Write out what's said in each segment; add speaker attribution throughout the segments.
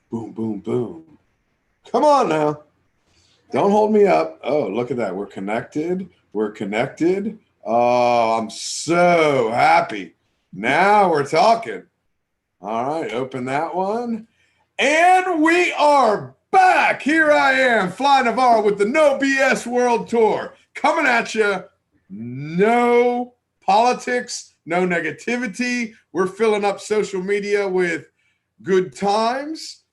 Speaker 1: Boom, boom, boom. Come on now. Don't hold me up. Oh, look at that. We're connected. We're connected. Oh, I'm so happy. Now we're talking. All right, open that one. And we are back. Here I am, Fly Navarro with the No BS World Tour. Coming at you. No politics, no negativity. We're filling up social media with good times,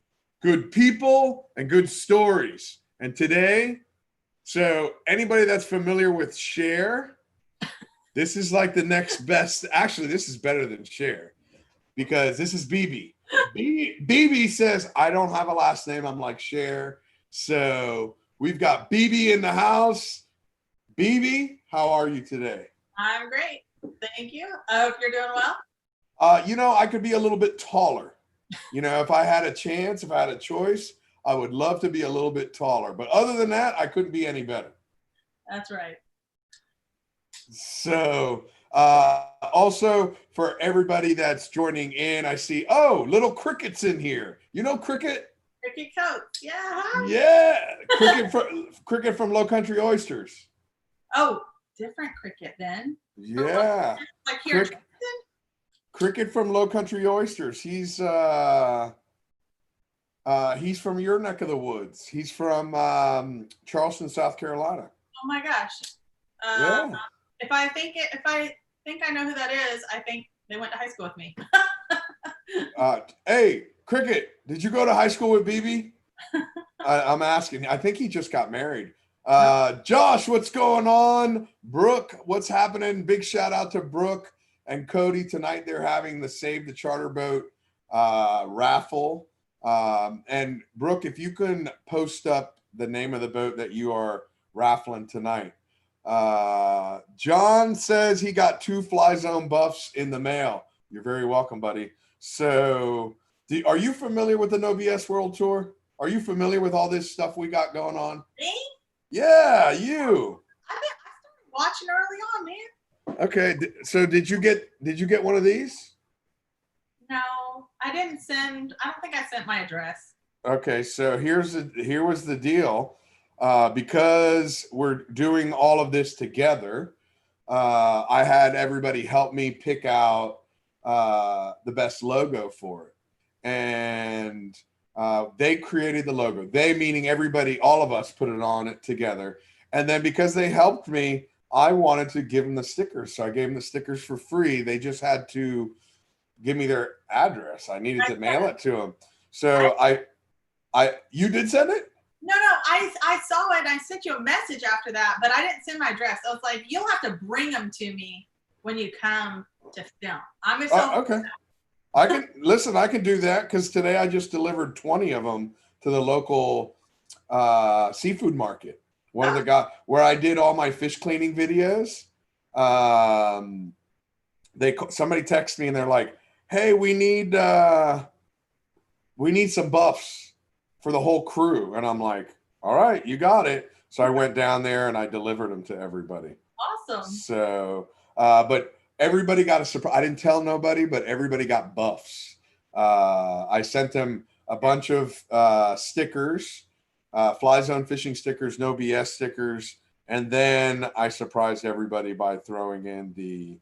Speaker 1: good people, and good stories. And today, so anybody that's familiar with Share, this is like the next best. Actually, this is better than Share because this is BB. BB says, I don't have a last name. I'm like Share. So we've got BB in the house. BB, how are you today?
Speaker 2: I'm great. Thank you. I hope you're doing well.
Speaker 1: I could be a little bit taller. If I had a chance, if I had a choice, I would love to be a little bit taller. But other than that, I couldn't be any better.
Speaker 2: That's right.
Speaker 1: So also for everybody that's joining in, I see, little Cricket's in here. You know Cricket?
Speaker 2: Cricket Coats. Yeah.
Speaker 1: Yeah. Cricket from Low Country Oysters.
Speaker 2: Oh, different Cricket then.
Speaker 1: Yeah.
Speaker 2: Like here.
Speaker 1: Cricket from Low Country Oysters. He's from your neck of the woods. He's from Charleston, South Carolina.
Speaker 2: Oh my gosh.
Speaker 1: Yeah.
Speaker 2: If I think I know who that is, I think they went to high school with me.
Speaker 1: Hey, Cricket, did you go to high school with BB? I'm asking. I think he just got married. Josh, what's going on? Brooke, what's happening? Big shout out to Brooke and Cody. Tonight they're having the Save the Charter Boat raffle. And Brooke, if you can post up the name of the boat that you are raffling tonight. John says he got 2 Fly Zone buffs in the mail. You're very welcome, buddy. So are you familiar with the No BS World Tour? Are you familiar with all this stuff we got going on?
Speaker 2: Me?
Speaker 1: Yeah, you.
Speaker 2: I started watching early on, man.
Speaker 1: Okay, so did you get one of these?
Speaker 2: No, I didn't send. I don't think I sent my address.
Speaker 1: Okay, so here was the deal. Because we're doing all of this together, I had everybody help me pick out the best logo for it, and they created the logo. They meaning everybody, all of us put it on it together, and then because they helped me, I wanted to give them the stickers, so I gave them the stickers for free. They just had to give me their address. I needed to mail it to them. So you did send it?
Speaker 2: No, I saw it. I sent you a message after that, but I didn't send my address. I was like, you'll have to bring them to me when you come to film. I'm just
Speaker 1: okay. I can do that because today I just delivered 20 of them to the local seafood market. One of the guys where I did all my fish cleaning videos. Somebody texted me and they're like, "Hey, we need some buffs for the whole crew." And I'm like, "All right, you got it." So I went down there and I delivered them to everybody.
Speaker 2: Awesome.
Speaker 1: So, but everybody got a surprise. I didn't tell nobody, but everybody got buffs. I sent them a bunch of stickers, Fly Zone fishing stickers, No BS stickers. And then I surprised everybody by throwing in the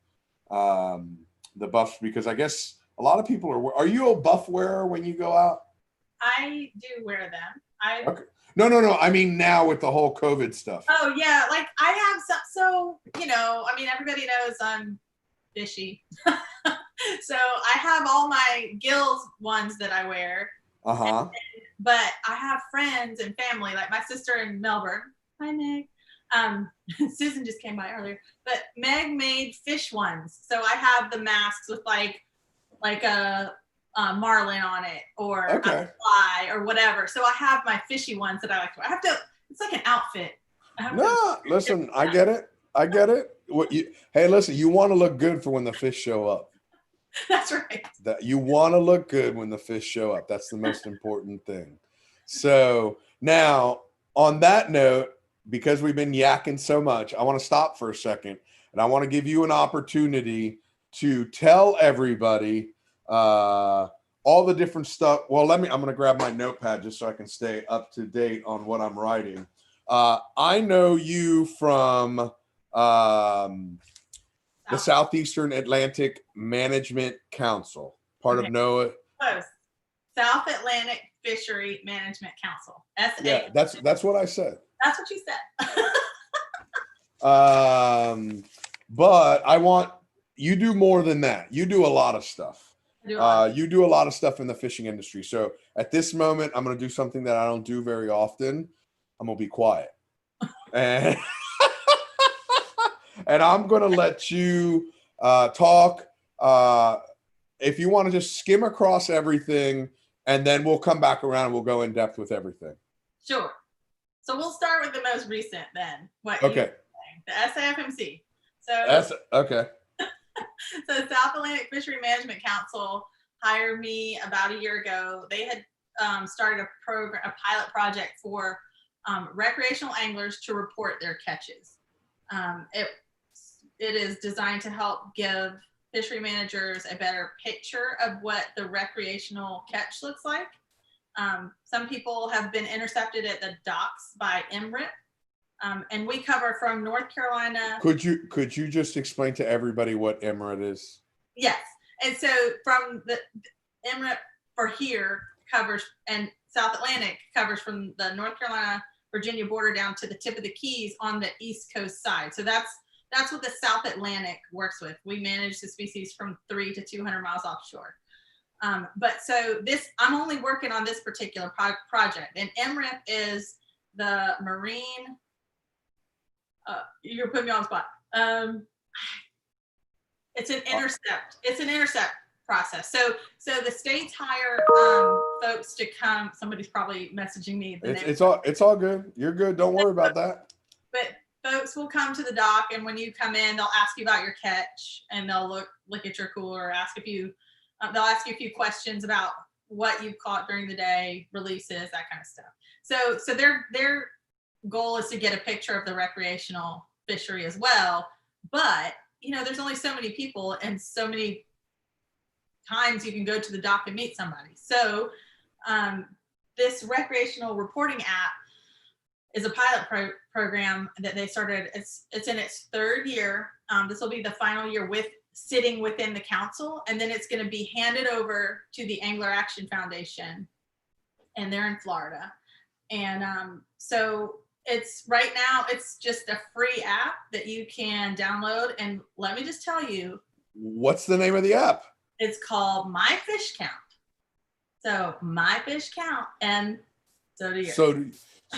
Speaker 1: buffs because I guess a lot of people are you a buff wearer when you go out?
Speaker 2: I do wear them.
Speaker 1: Okay. No. I mean, now with the whole COVID stuff.
Speaker 2: Oh yeah, like I have some. So I mean, everybody knows I'm fishy. So I have all my gills ones that I wear. But I have friends and family, like my sister in Melbourne. Hi, Meg. Susan just came by earlier, but Meg made fish ones. So I have the masks with like a marlin on it or a fly or whatever. So I have my fishy ones that I like to wear. It's like an outfit.
Speaker 1: Listen, I get it. Hey, listen, you want to look good for when the fish show up.
Speaker 2: That's right.
Speaker 1: That you want to look good when the fish show up. That's the most important thing. So now on that note, because we've been yakking so much, I want to stop for a second and I want to give you an opportunity to tell everybody all the different stuff. Well, I'm going to grab my notepad just so I can stay up to date on what I'm writing. I know you from the Southeastern Atlantic Management Council, part of NOAA.
Speaker 2: Close. South Atlantic Fishery Management Council.
Speaker 1: Yeah, that's what I said.
Speaker 2: That's what you said.
Speaker 1: But I want you do more than that. You do a lot of stuff. You do a lot of stuff in the fishing industry. So at this moment, I'm going to do something that I don't do very often. I'm going to be quiet. And, and I'm going to let you talk. If you want to just skim across everything, and then we'll come back around and we'll go in depth with everything.
Speaker 2: Sure. So we'll start with the most recent then.
Speaker 1: Okay.
Speaker 2: The SAFMC. So
Speaker 1: okay.
Speaker 2: So South Atlantic Fishery Management Council hired me about a year ago. They had started a pilot project for recreational anglers to report their catches. It is designed to help give fishery managers a better picture of what the recreational catch looks like. Some people have been intercepted at the docks by MRIP. And we cover from North Carolina.
Speaker 1: Could you just explain to everybody what MRIP is?
Speaker 2: Yes. And so from the MRIP for here covers, and South Atlantic covers from the North Carolina, Virginia border down to the tip of the Keys on the East Coast side. So that's what the South Atlantic works with. We manage the species from 3 to 200 miles offshore. But so I'm only working on this particular project, and MRIP is the Marine. You're putting me on the spot. It's an intercept. It's an intercept process. So the states hire folks to come. Somebody's probably messaging me.
Speaker 1: It's all good. You're good. Don't worry about that.
Speaker 2: But folks will come to the dock, and when you come in, they'll ask you about your catch, and they'll look at your cooler, ask if you. They'll ask you a few questions about what you've caught during the day, releases, that kind of stuff. So their goal is to get a picture of the recreational fishery as well. But, there's only so many people and so many times you can go to the dock and meet somebody. So this recreational reporting app is a pilot program that they started. It's in its third year. This will be the final year sitting within the council, and then it's going to be handed over to the Angler Action Foundation, and they're in Florida. And so right now it's just a free app that you can download. And let me just tell you,
Speaker 1: what's the name of the app?
Speaker 2: It's called My Fish Count. So My Fish Count, and so do yours.
Speaker 1: So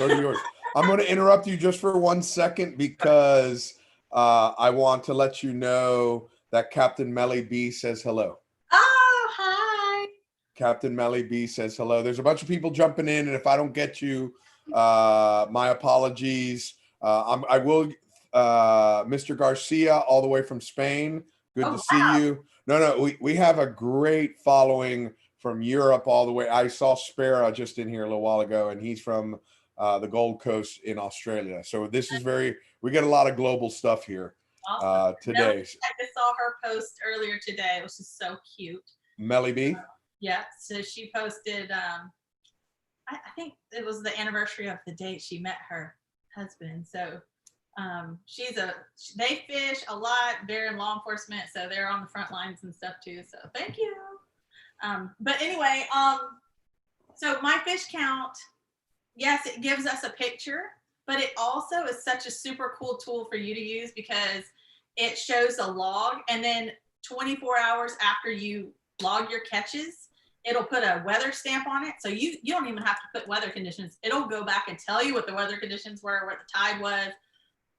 Speaker 1: do yours. I'm going to interrupt you just for 1 second because I want to let you know that Captain Melly B says hello.
Speaker 2: Oh, hi.
Speaker 1: Captain Melly B says hello. There's a bunch of people jumping in, and if I don't get you, my apologies. I will, Mr. Garcia, all the way from Spain. Good to see you. No, we have a great following from Europe all the way. I saw Sparrow just in here a little while ago, and he's from the Gold Coast in Australia. So this is we get a lot of global stuff here. Awesome. Today.
Speaker 2: I just saw her post earlier today. It was just so cute.
Speaker 1: Melly B?
Speaker 2: Yeah. So she posted, I think it was the anniversary of the date she met her husband. So they fish a lot. They're in law enforcement, so they're on the front lines and stuff too. So thank you. But anyway, so My Fish Count, yes, it gives us a picture, but it also is such a super cool tool for you to use because it shows a log, and then 24 hours after you log your catches, it'll put a weather stamp on it. So you don't even have to put weather conditions. It'll go back and tell you what the weather conditions were, what the tide was.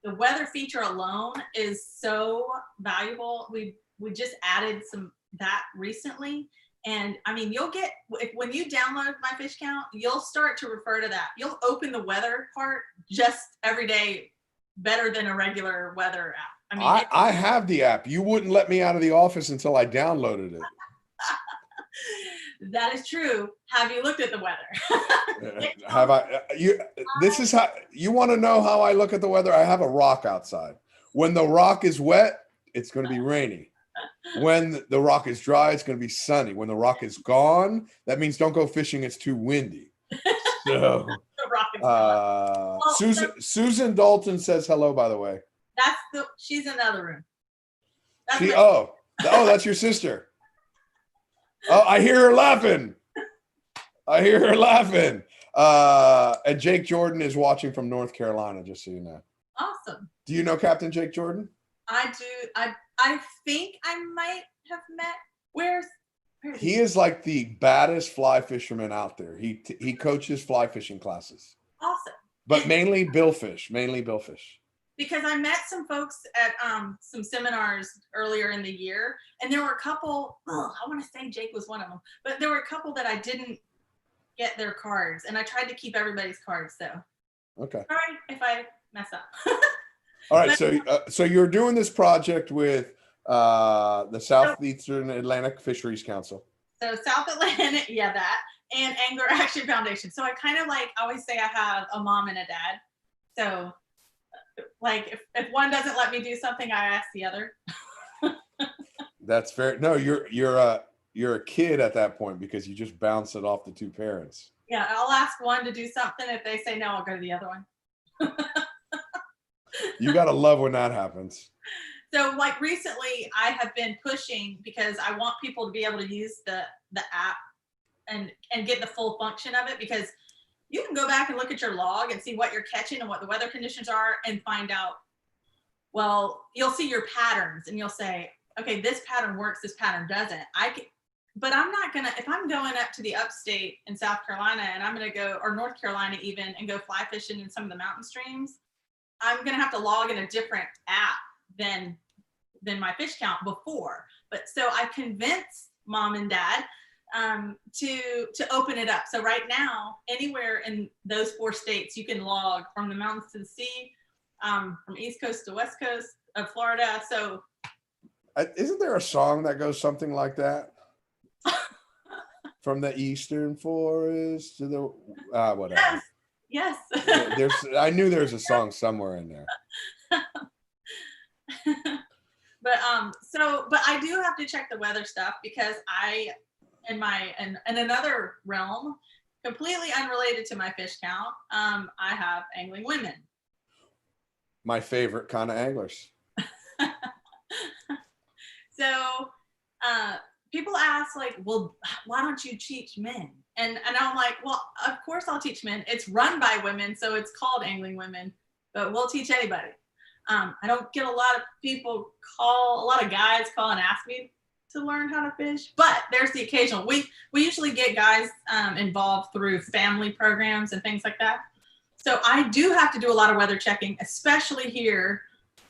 Speaker 2: The weather feature alone is so valuable. We just added that recently. And I mean, when you download My Fish Count, you'll start to refer to that. You'll open the weather part just every day better than a regular weather app. I mean,
Speaker 1: I have the app. You wouldn't let me out of the office until I downloaded it.
Speaker 2: That is true. Have you looked at the weather?
Speaker 1: Have I? This is how you want to know how I look at the weather. I have a rock outside. When the rock is wet, it's going to be rainy. When the rock is dry, it's going to be sunny. When the rock is gone, that means don't go fishing. It's too windy. So,
Speaker 2: The rock is gone. Well,
Speaker 1: Susan Dalton says hello, by the way.
Speaker 2: She's in the other room.
Speaker 1: That's your sister. Oh, I hear her laughing. And Jake Jordan is watching from North Carolina, just so you know.
Speaker 2: Awesome.
Speaker 1: Do you know Captain Jake Jordan?
Speaker 2: I do. I think I might have met. Where is
Speaker 1: he? He is like the baddest fly fisherman out there. He coaches fly fishing classes.
Speaker 2: Awesome.
Speaker 1: But mainly billfish.
Speaker 2: Because I met some folks at some seminars earlier in the year, and there were a couple, I want to say Jake was one of them, but there were a couple that I didn't get their cards, and I tried to keep everybody's cards, so.
Speaker 1: Okay.
Speaker 2: Sorry if I mess up.
Speaker 1: All right, so you're doing this project with the Southeastern Atlantic Fisheries Council.
Speaker 2: So South Atlantic, that, and Angler Action Foundation. So I kind of I always say I have a mom and a dad. So if one doesn't let me do something, I ask the other.
Speaker 1: That's fair. No, you're a kid at that point because you just bounce it off the two parents.
Speaker 2: Yeah, I'll ask one to do something. If they say no, I'll go to the other one.
Speaker 1: You gotta love when that happens.
Speaker 2: So recently I have been pushing because I want people to be able to use the app and get the full function of it, because you can go back and look at your log and see what you're catching and what the weather conditions are and find out, well, you'll see your patterns and you'll say, okay, this pattern works, this pattern doesn't. But I'm not gonna, if I'm going up to the upstate in South Carolina and I'm gonna go, or North Carolina even, and go fly fishing in some of the mountain streams, I'm gonna have to log in a different app than my fish count before. But so I convinced mom and dad to open it up. So right now, anywhere in those 4 states, you can log from the mountains to the sea, from East Coast to West Coast of Florida. So
Speaker 1: isn't there a song that goes something like that? From the eastern forest to the whatever.
Speaker 2: Yes.
Speaker 1: I knew there was a song somewhere in there.
Speaker 2: But I do have to check the weather stuff because in another realm, completely unrelated to my fish count, I have angling women.
Speaker 1: My favorite kind of anglers.
Speaker 2: So people ask well, why don't you teach men? And I'm like, well, of course I'll teach men. It's run by women, so it's called Angling Women, but we'll teach anybody. I don't get a lot of guys call and ask me to learn how to fish, but there's the occasional. We usually get guys involved through family programs and things like that. So I do have to do a lot of weather checking, especially here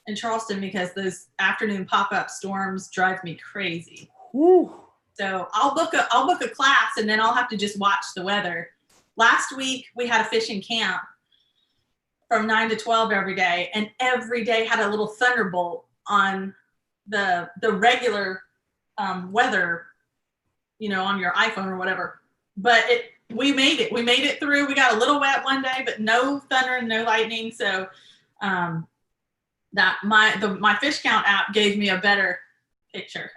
Speaker 2: in Charleston, because those afternoon pop-up storms drive me crazy.
Speaker 1: Woo.
Speaker 2: So I'll book a class and then I'll have to just watch the weather. Last week we had a fishing camp from 9 to 12 every day, and every day had a little thunderbolt on the regular weather, on your iPhone or whatever. But we made it through. We got a little wet one day, but no thunder and no lightning. So that my fish count app gave me a better picture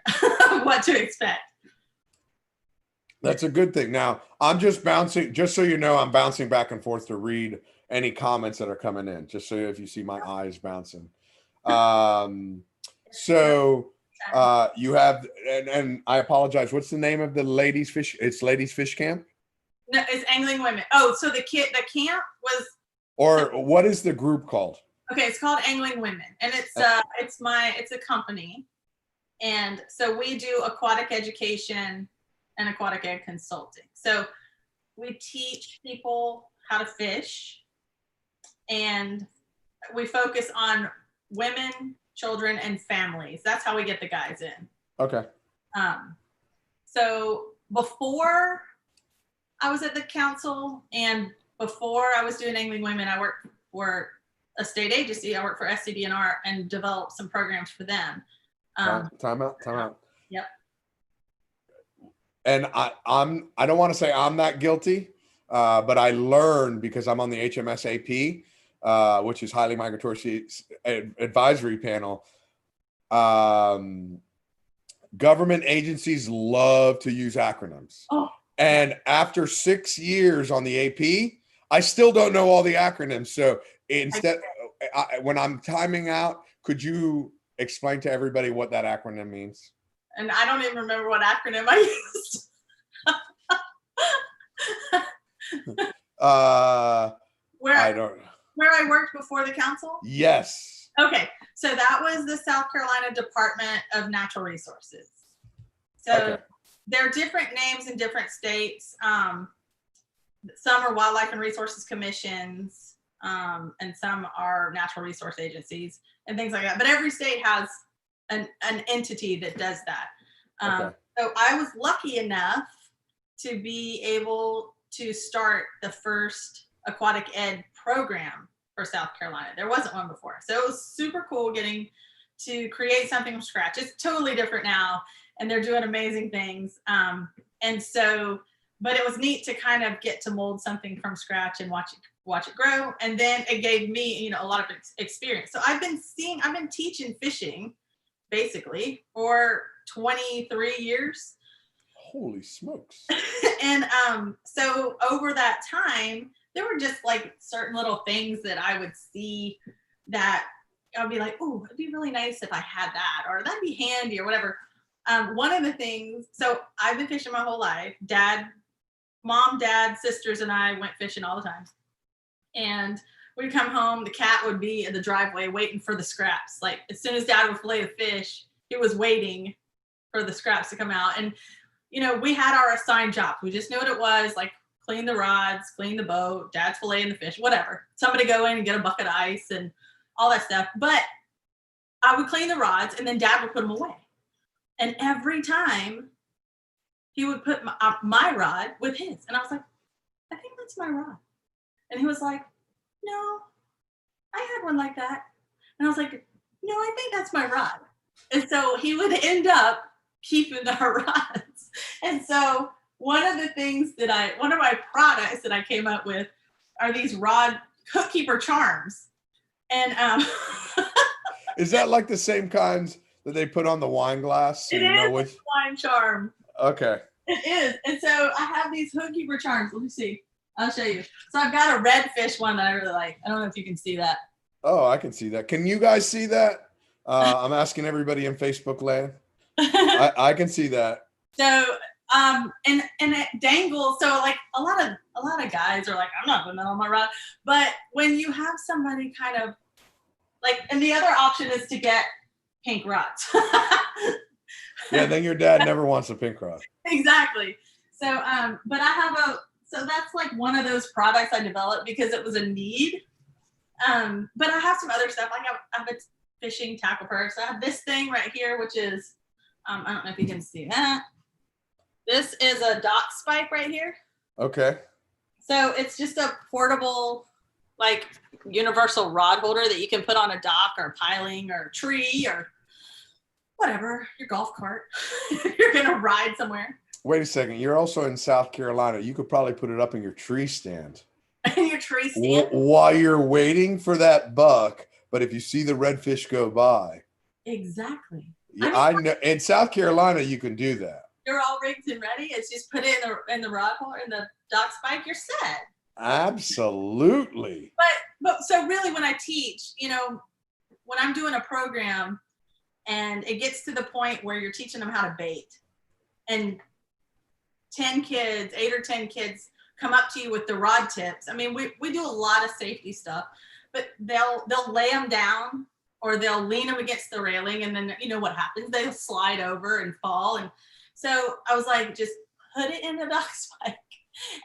Speaker 2: of what to expect.
Speaker 1: That's a good thing. Now I'm just bouncing, just so you know, I'm bouncing back and forth to read any comments that are coming in, just so if you see my eyes bouncing. So you have, and I apologize, what's the name of the ladies fish? It's Ladies Fish Camp?
Speaker 2: No, it's Angling Women. Oh, so the camp was.
Speaker 1: Or what is the group called?
Speaker 2: Okay, it's called Angling Women, and it's a company, and so we do aquatic education and aquatic ed consulting. So we teach people how to fish, and we focus on women, children, and families. That's how we get the guys in.
Speaker 1: Okay.
Speaker 2: So before I was at the council and before I was doing Angling Women, I worked for a state agency. I worked for SCDNR and developed some programs for them.
Speaker 1: Time out.
Speaker 2: Yep.
Speaker 1: And I don't want to say I'm that guilty, but I learned because I'm on the HMSAP, which is Highly Migratory Advisory Panel. Government agencies love to use acronyms.
Speaker 2: Oh.
Speaker 1: And after 6 years on the AP, I still don't know all the acronyms. So instead, when I'm timing out, could you explain to everybody what that acronym means?
Speaker 2: And I don't even remember what acronym I used. Where I worked before the council?
Speaker 1: Yes.
Speaker 2: Okay. So that was the South Carolina Department of Natural Resources. So there are different names in different states. Some are wildlife and resources commissions, and some are natural resource agencies and things like that. But every state has an entity that does that. So I was lucky enough to be able to start the first aquatic ed program for South Carolina. There wasn't one before. So it was super cool getting to create something from scratch. It's totally different now, and they're doing amazing things. And so, but it was neat to kind of get to mold something from scratch and watch it grow. And then it gave me, you know, a lot of experience. So I've been teaching fishing basically for 23 years.
Speaker 1: Holy smokes.
Speaker 2: And so over that time, there were just like certain little things that I would see that I'd be like, oh, it'd be really nice if I had that, or that'd be handy, or whatever. One of the things, so I've been fishing my whole life. Mom, dad, sisters, and I went fishing all the time. And we'd come home, the cat would be in the driveway waiting for the scraps. Like as soon as dad would fillet the fish, he was waiting for the scraps to come out. And, you know, we had our assigned jobs. We just knew what it was, like clean the rods, clean the boat, dad's filleting the fish, whatever. Somebody go in and get a bucket of ice and all that stuff. But I would clean the rods and then dad would put them away. And every time he would put my rod with his. And I was like, I think that's my rod. And he was like, no, I had one like that. And I was like, no, I think that's my rod. And so he would end up keeping our rods. And so one of my products that I came up with are these rod hookkeeper charms. And
Speaker 1: is that like the same kinds that they put on the wine glass?
Speaker 2: So it is a wine charm.
Speaker 1: Okay.
Speaker 2: It is. And so I have these hookkeeper charms. Let me see. I'll show you. So I've got a redfish one that I really like. I don't know if you can see that.
Speaker 1: Oh, I can see that. Can you guys see that? I'm asking everybody in Facebook land. I can see that.
Speaker 2: So and it dangles. So like a lot of guys are like, I'm not putting that on my rod. But when you have somebody kind of like, and the other option is to get pink rods.
Speaker 1: Yeah, then your dad never wants a pink rod.
Speaker 2: Exactly. So but so that's like one of those products I developed because it was a need. But I have some other stuff. Like I have a fishing tackle purse. I have this thing right here, which is, I don't know if you can see that. This is a dock spike right here.
Speaker 1: Okay. So
Speaker 2: it's just a portable, like universal rod holder that you can put on a dock or piling or a tree or whatever, your golf cart. You're going to ride somewhere.
Speaker 1: Wait a second. You're also in South Carolina. You could probably put it up in your tree stand.
Speaker 2: In your tree stand?
Speaker 1: While you're waiting for that buck, but if you see the redfish go by.
Speaker 2: Exactly.
Speaker 1: Yeah, I know. In South Carolina, you can do that.
Speaker 2: You're all rigged and ready. It's just put it in the rod holder, in the dock spike, you're set.
Speaker 1: Absolutely.
Speaker 2: But so really when I teach, you know, when I'm doing a program and it gets to the point where you're teaching them how to bait and 8 or 10 kids come up to you with the rod tips. I mean, we do a lot of safety stuff, but they'll lay them down or they'll lean them against the railing, and then you know what happens? They'll slide over and fall. And so I was like, just put it in the dock spike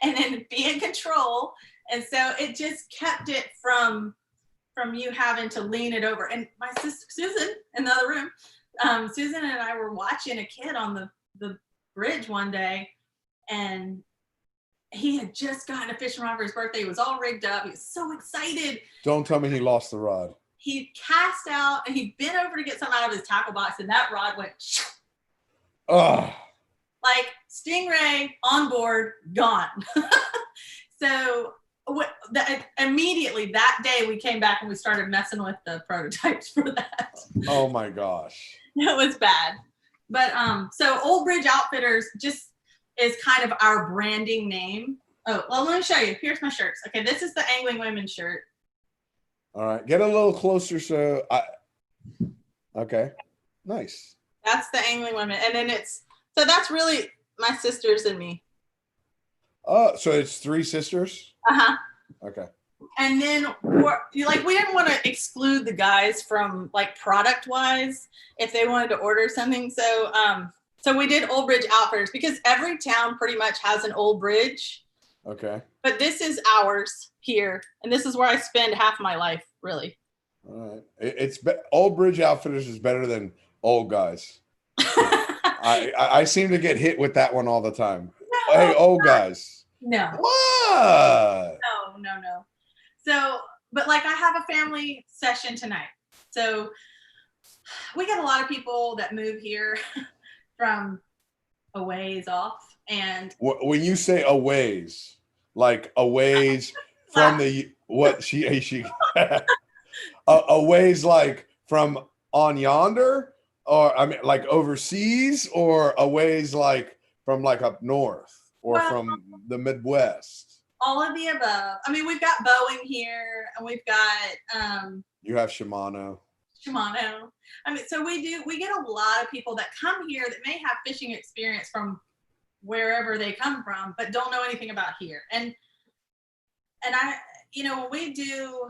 Speaker 2: and then be in control. And so it just kept it from you having to lean it over. And my sister Susan in the other room, Susan and I were watching a kid on the bridge one day, and he had just gotten a fishing rod for his birthday. He was all rigged up. He was so excited.
Speaker 1: Don't tell me he lost the rod.
Speaker 2: He cast out and he bent over to get something out of his tackle box, and that rod went like stingray on board, gone. So immediately that day we came back and we started messing with the prototypes for that.
Speaker 1: Oh my gosh.
Speaker 2: It was bad. But so Old Bridge Outfitters just is kind of our branding name. Oh, well, let me show you. Here's my shirts. Okay, this is the Angling Women shirt.
Speaker 1: All right, get a little closer. Okay, nice.
Speaker 2: That's the Angling Women, and then so that's really my sisters and me.
Speaker 1: Oh, so it's 3 sisters?
Speaker 2: Uh-huh.
Speaker 1: Okay.
Speaker 2: And then we didn't want to exclude the guys from like product wise if they wanted to order something. So we did Old Bridge Outfitters because every town pretty much has an Old Bridge.
Speaker 1: Okay.
Speaker 2: But this is ours here, and this is where I spend half my life, really.
Speaker 1: All right. Old Bridge Outfitters is better than Old Guys. I seem to get hit with that one all the time. No, hey, Old Guys.
Speaker 2: No.
Speaker 1: What?
Speaker 2: No. So, but like I have a family session tonight. So we get a lot of people that move here from a ways off. And
Speaker 1: when you say a ways, like a ways from a ways like from on yonder, or I mean like overseas, or a ways like from like up north or from the Midwest.
Speaker 2: All of the above. I mean, we've got Boeing here, and we've got
Speaker 1: you have Shimano.
Speaker 2: I mean, so we get a lot of people that come here that may have fishing experience from wherever they come from, but don't know anything about here. And I, when we do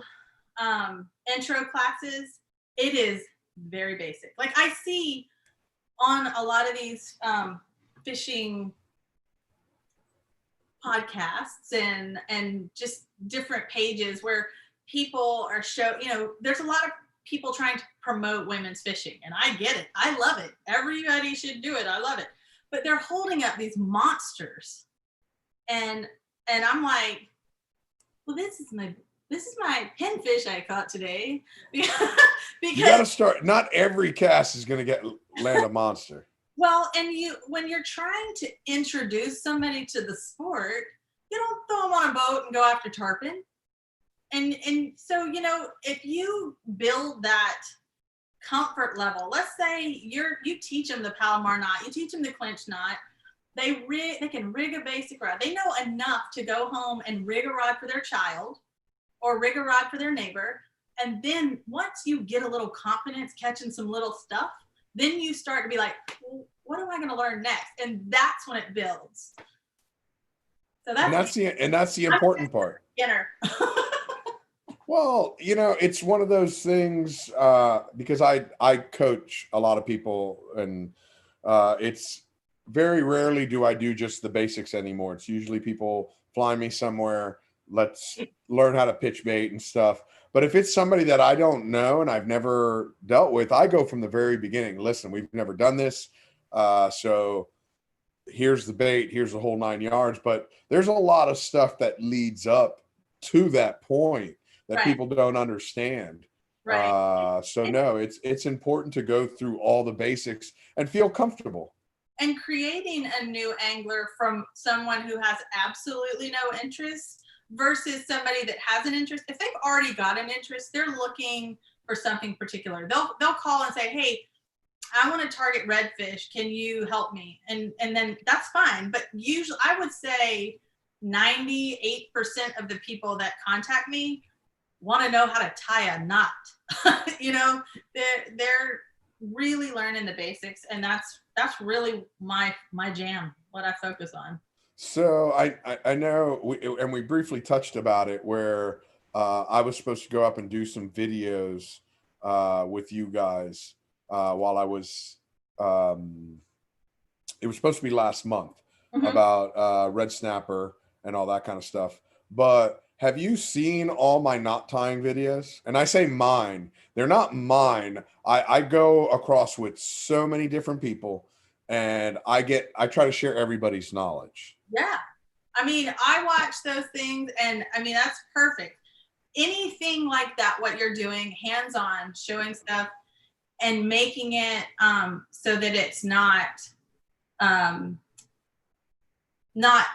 Speaker 2: intro classes, it is very basic. Like I see on a lot of these fishing podcasts and just different pages where people are there's a lot of people trying to promote women's fishing, and I get it. I love it. Everybody should do it. I love it. But they're holding up these monsters, and I'm like, well, this is my pinfish I caught today. because
Speaker 1: you got to start. Not every cast is going to land a monster.
Speaker 2: Well, and when you're trying to introduce somebody to the sport, you don't throw them on a boat and go after tarpon. And so, if you build that comfort level, let's say you teach them the Palomar knot, you teach them the clinch knot, they can rig a basic rod. They know enough to go home and rig a rod for their child or rig a rod for their neighbor. And then once you get a little confidence catching some little stuff, then you start to be like, well, what am I going to learn next? And that's when it builds. So that's
Speaker 1: the important part.
Speaker 2: Beginner.
Speaker 1: Well, it's one of those things because I coach a lot of people, and it's very rarely do I do just the basics anymore. It's usually people fly me somewhere, let's learn how to pitch bait and stuff. But if it's somebody that I don't know and I've never dealt with, I go from the very beginning. Listen, we've never done this. So here's the bait, here's the whole 9 yards. But there's a lot of stuff that leads up to that point that
Speaker 2: right.
Speaker 1: people don't understand.
Speaker 2: Right.
Speaker 1: So no, it's important to go through all the basics and feel comfortable.
Speaker 2: And creating a new angler from someone who has absolutely no interest versus somebody that has an interest. If they've already got an interest, they're looking for something particular. They'll call and say, hey, I want to target redfish. Can you help me? And then that's fine. But usually I would say 98% of the people that contact me want to know how to tie a knot. They're really learning the basics, and that's really my jam, what I focus on.
Speaker 1: So I know we briefly touched about it where I was supposed to go up and do some videos with you guys while I was it was supposed to be last month about red snapper and all that kind of stuff. But have you seen all my knot tying videos? And I say mine, they're not mine. I go across with so many different people, and I try to share everybody's knowledge.
Speaker 2: Yeah. I mean, I watch those things, and I mean, that's perfect. Anything like that, what you're doing, hands-on, showing stuff and making it so that it's not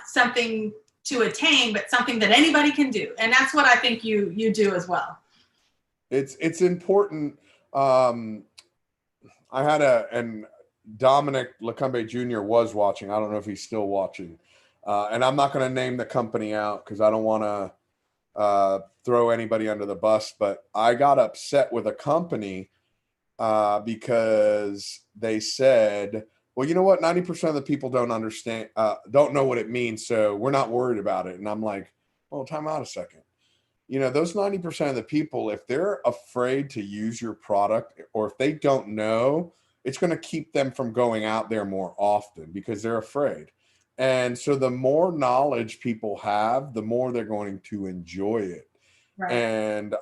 Speaker 2: something to attain, but something that anybody can do. And that's what I think you do as well.
Speaker 1: It's important. I had and Dominic Lecumbe Jr. was watching. I don't know if he's still watching. And I'm not going to name the company out because I don't want to throw anybody under the bus, but I got upset with a company because they said, well, you know what? 90% of the people don't understand, don't know what it means. So we're not worried about it. And I'm like, well, time out a second. You know, those 90% of the people, if they're afraid to use your product or if they don't know, it's going to keep them from going out there more often because they're afraid. And so the more knowledge people have, the more they're going to enjoy it. Right. And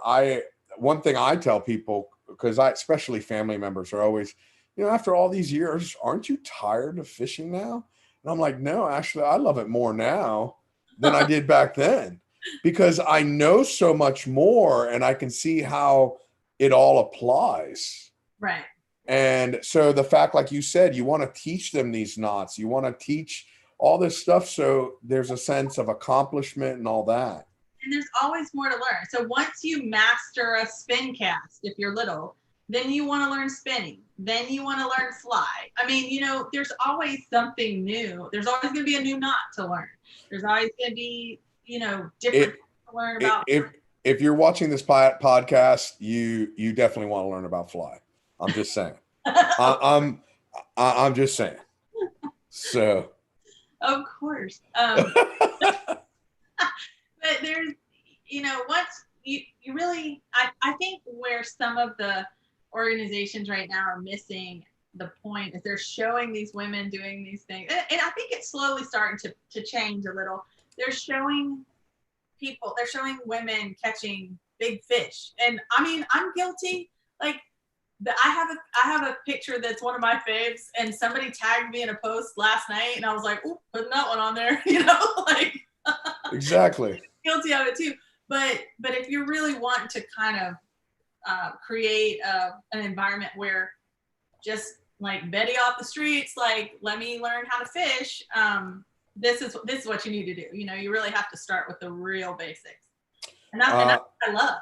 Speaker 1: one thing I tell people, because especially family members are always, you know, after all these years, aren't you tired of fishing now? And I'm like, no, actually, I love it more now than I did back then. Because I know so much more and I can see how it all applies.
Speaker 2: Right.
Speaker 1: And so the fact, like you said, you want to teach them these knots, you want to teach all this stuff. So there's a sense of accomplishment and all that.
Speaker 2: And there's always more to learn. So once you master a spin cast, if you're little, then you want to learn spinning. Then you want to learn fly. I mean, you know, there's always something new. There's always going to be a new knot to learn. There's always going to be, you know, different to learn about.
Speaker 1: If you're watching this podcast, you definitely want to learn about fly. I'm just saying. I'm just saying. So.
Speaker 2: Of course. But there's, you know, once you really, I think where some of the organizations right now are missing the point is they're showing these women doing these things. And I think it's slowly starting to change a little. They're showing women catching big fish. And I mean, I'm guilty. Like I have a picture that's one of my faves and somebody tagged me in a post last night and I was like, ooh, putting that one on there, you know, like
Speaker 1: exactly.
Speaker 2: Guilty of it too. But if you're really wanting to kind of create an environment where just like Betty off the streets, like, let me learn how to fish. This is what you need to do. You know, you really have to start with the real basics. And that's what I love.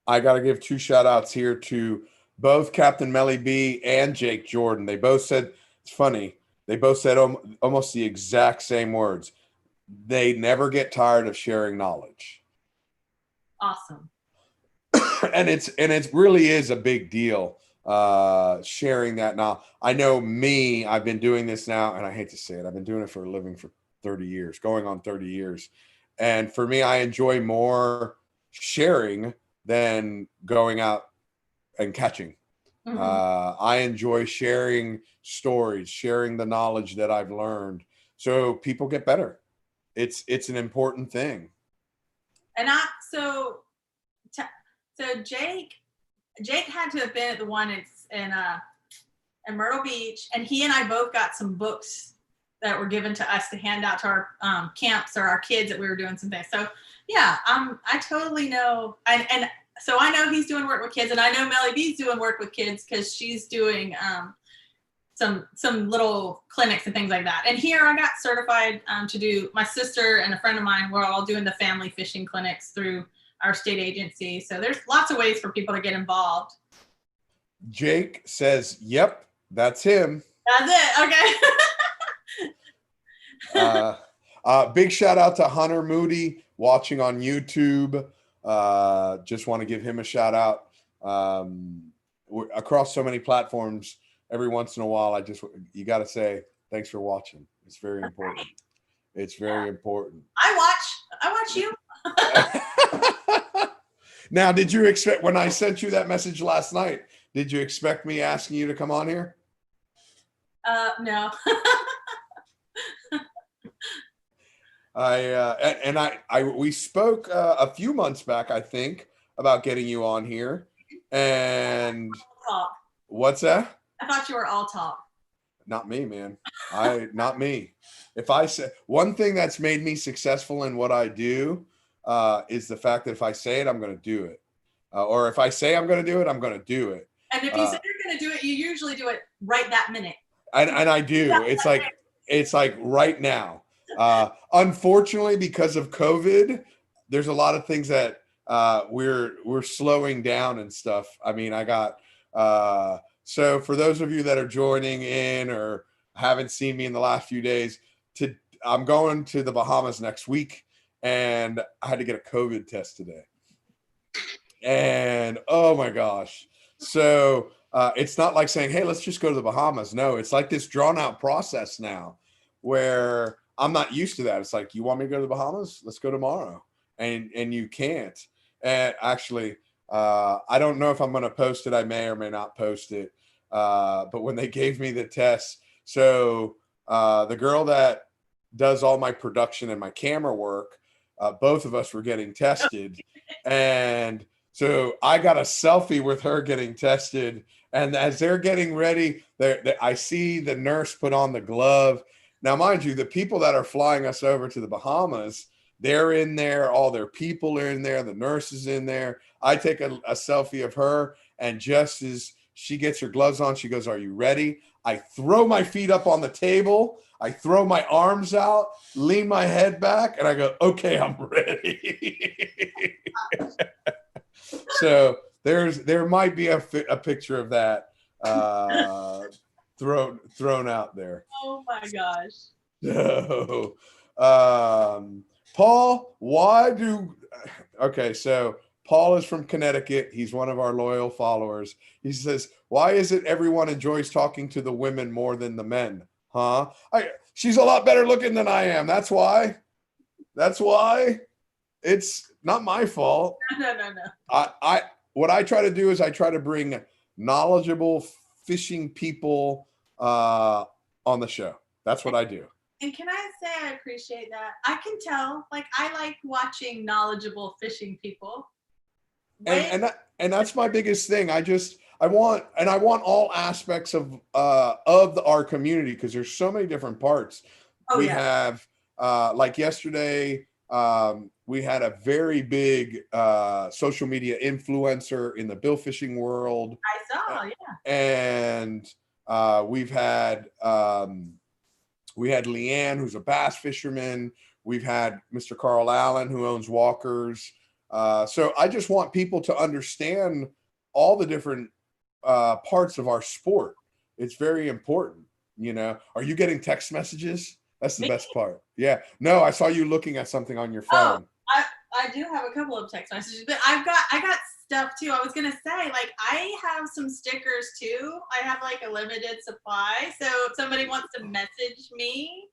Speaker 1: I got to give 2 shout outs here to both Captain Melly B and Jake Jordan. They both said, it's funny, they both said almost the exact same words. They never get tired of sharing knowledge.
Speaker 2: Awesome.
Speaker 1: and it really is a big deal. Sharing that now. I know me, I've been doing this now, and I hate to say it, I've been doing it for a living for 30 years, going on 30 years. And for me, I enjoy more sharing than going out and catching. Mm-hmm. I enjoy sharing stories, sharing the knowledge that I've learned so people get better. It's an important thing.
Speaker 2: And so Jake had to have been at the one in Myrtle Beach, and he and I both got some books that were given to us to hand out to our camps or our kids that we were doing some things. So yeah, I totally know, and so I know he's doing work with kids, and I know Melly B's doing work with kids because she's doing some little clinics and things like that. And here I got certified to do, my sister and a friend of mine, we're all doing the family fishing clinics through our state agency. So there's lots of ways for people to get involved.
Speaker 1: Jake says, yep, that's him.
Speaker 2: That's it.
Speaker 1: Okay. Big shout out to Hunter Moody watching on YouTube. Just want to give him a shout out. Across so many platforms, every once in a while, you got to say, thanks for watching. It's very important. It's very important.
Speaker 2: I watch you.
Speaker 1: Now, did you expect, when I sent you that message last night, did you expect me asking you to come on here?
Speaker 2: No.
Speaker 1: We spoke a few months back, I think, about getting you on here. And
Speaker 2: talk.
Speaker 1: What's that?
Speaker 2: I thought you were all talk.
Speaker 1: Not me, man. Not me. If I say one thing that's made me successful in what I do is the fact that if I say it, I'm going to do it. Or if I say I'm going to do it, I'm going to do it.
Speaker 2: And if you say you're going to do it, you usually do it right that minute.
Speaker 1: And I do. It's like right now. Unfortunately, because of COVID, there's a lot of things that we're slowing down and stuff. I mean, I got So for those of you that are joining in or haven't seen me in the last few days, I'm going to the Bahamas next week, and I had to get a COVID test today. And oh my gosh. So it's not like saying, hey, let's just go to the Bahamas. No, it's like this drawn out process now where I'm not used to that. It's like, you want me to go to the Bahamas? Let's go tomorrow. And you can't. And actually, I don't know if I'm going to post it. I may or may not post it. But when they gave me the test, so the girl that does all my production and my camera work, both of us were getting tested. And so I got a selfie with her getting tested. And as they're getting ready, I see the nurse put on the glove. Now, mind you, the people that are flying us over to the Bahamas, they're in there. All their people are in there. The nurse is in there. I take a selfie of her. And just as she gets her gloves on, she goes, are you ready? I throw my feet up on the table. I throw my arms out, lean my head back, and I go, okay, I'm ready. So there might be a picture of that thrown out there.
Speaker 2: Oh my gosh.
Speaker 1: No. Paul, okay, so Paul is from Connecticut. He's one of our loyal followers. He says, why is it everyone enjoys talking to the women more than the men? Huh? She's a lot better looking than I am. That's why. It's not my fault.
Speaker 2: No.
Speaker 1: What I try to do is I try to bring knowledgeable fishing people on the show. That's what I do.
Speaker 2: And can I say I appreciate that? I can tell, like, I like watching knowledgeable fishing people.
Speaker 1: And that's my biggest thing. I want all aspects of our community, because there's so many different parts. We have like yesterday, we had a very big social media influencer in the bill fishing world.
Speaker 2: I saw, yeah.
Speaker 1: And we had Leanne, who's a bass fisherman. We've had Mr. Carl Allen, who owns Walkers. So I just want people to understand all the different parts of our sport. It's very important. You know, are you getting text messages? That's the best part. Yeah. No, I saw you looking at something on your phone.
Speaker 2: Oh, I do have a couple of text messages, but I got stuff too. I was gonna say, like, I have some stickers too. I have like a limited supply, so if somebody wants to message me,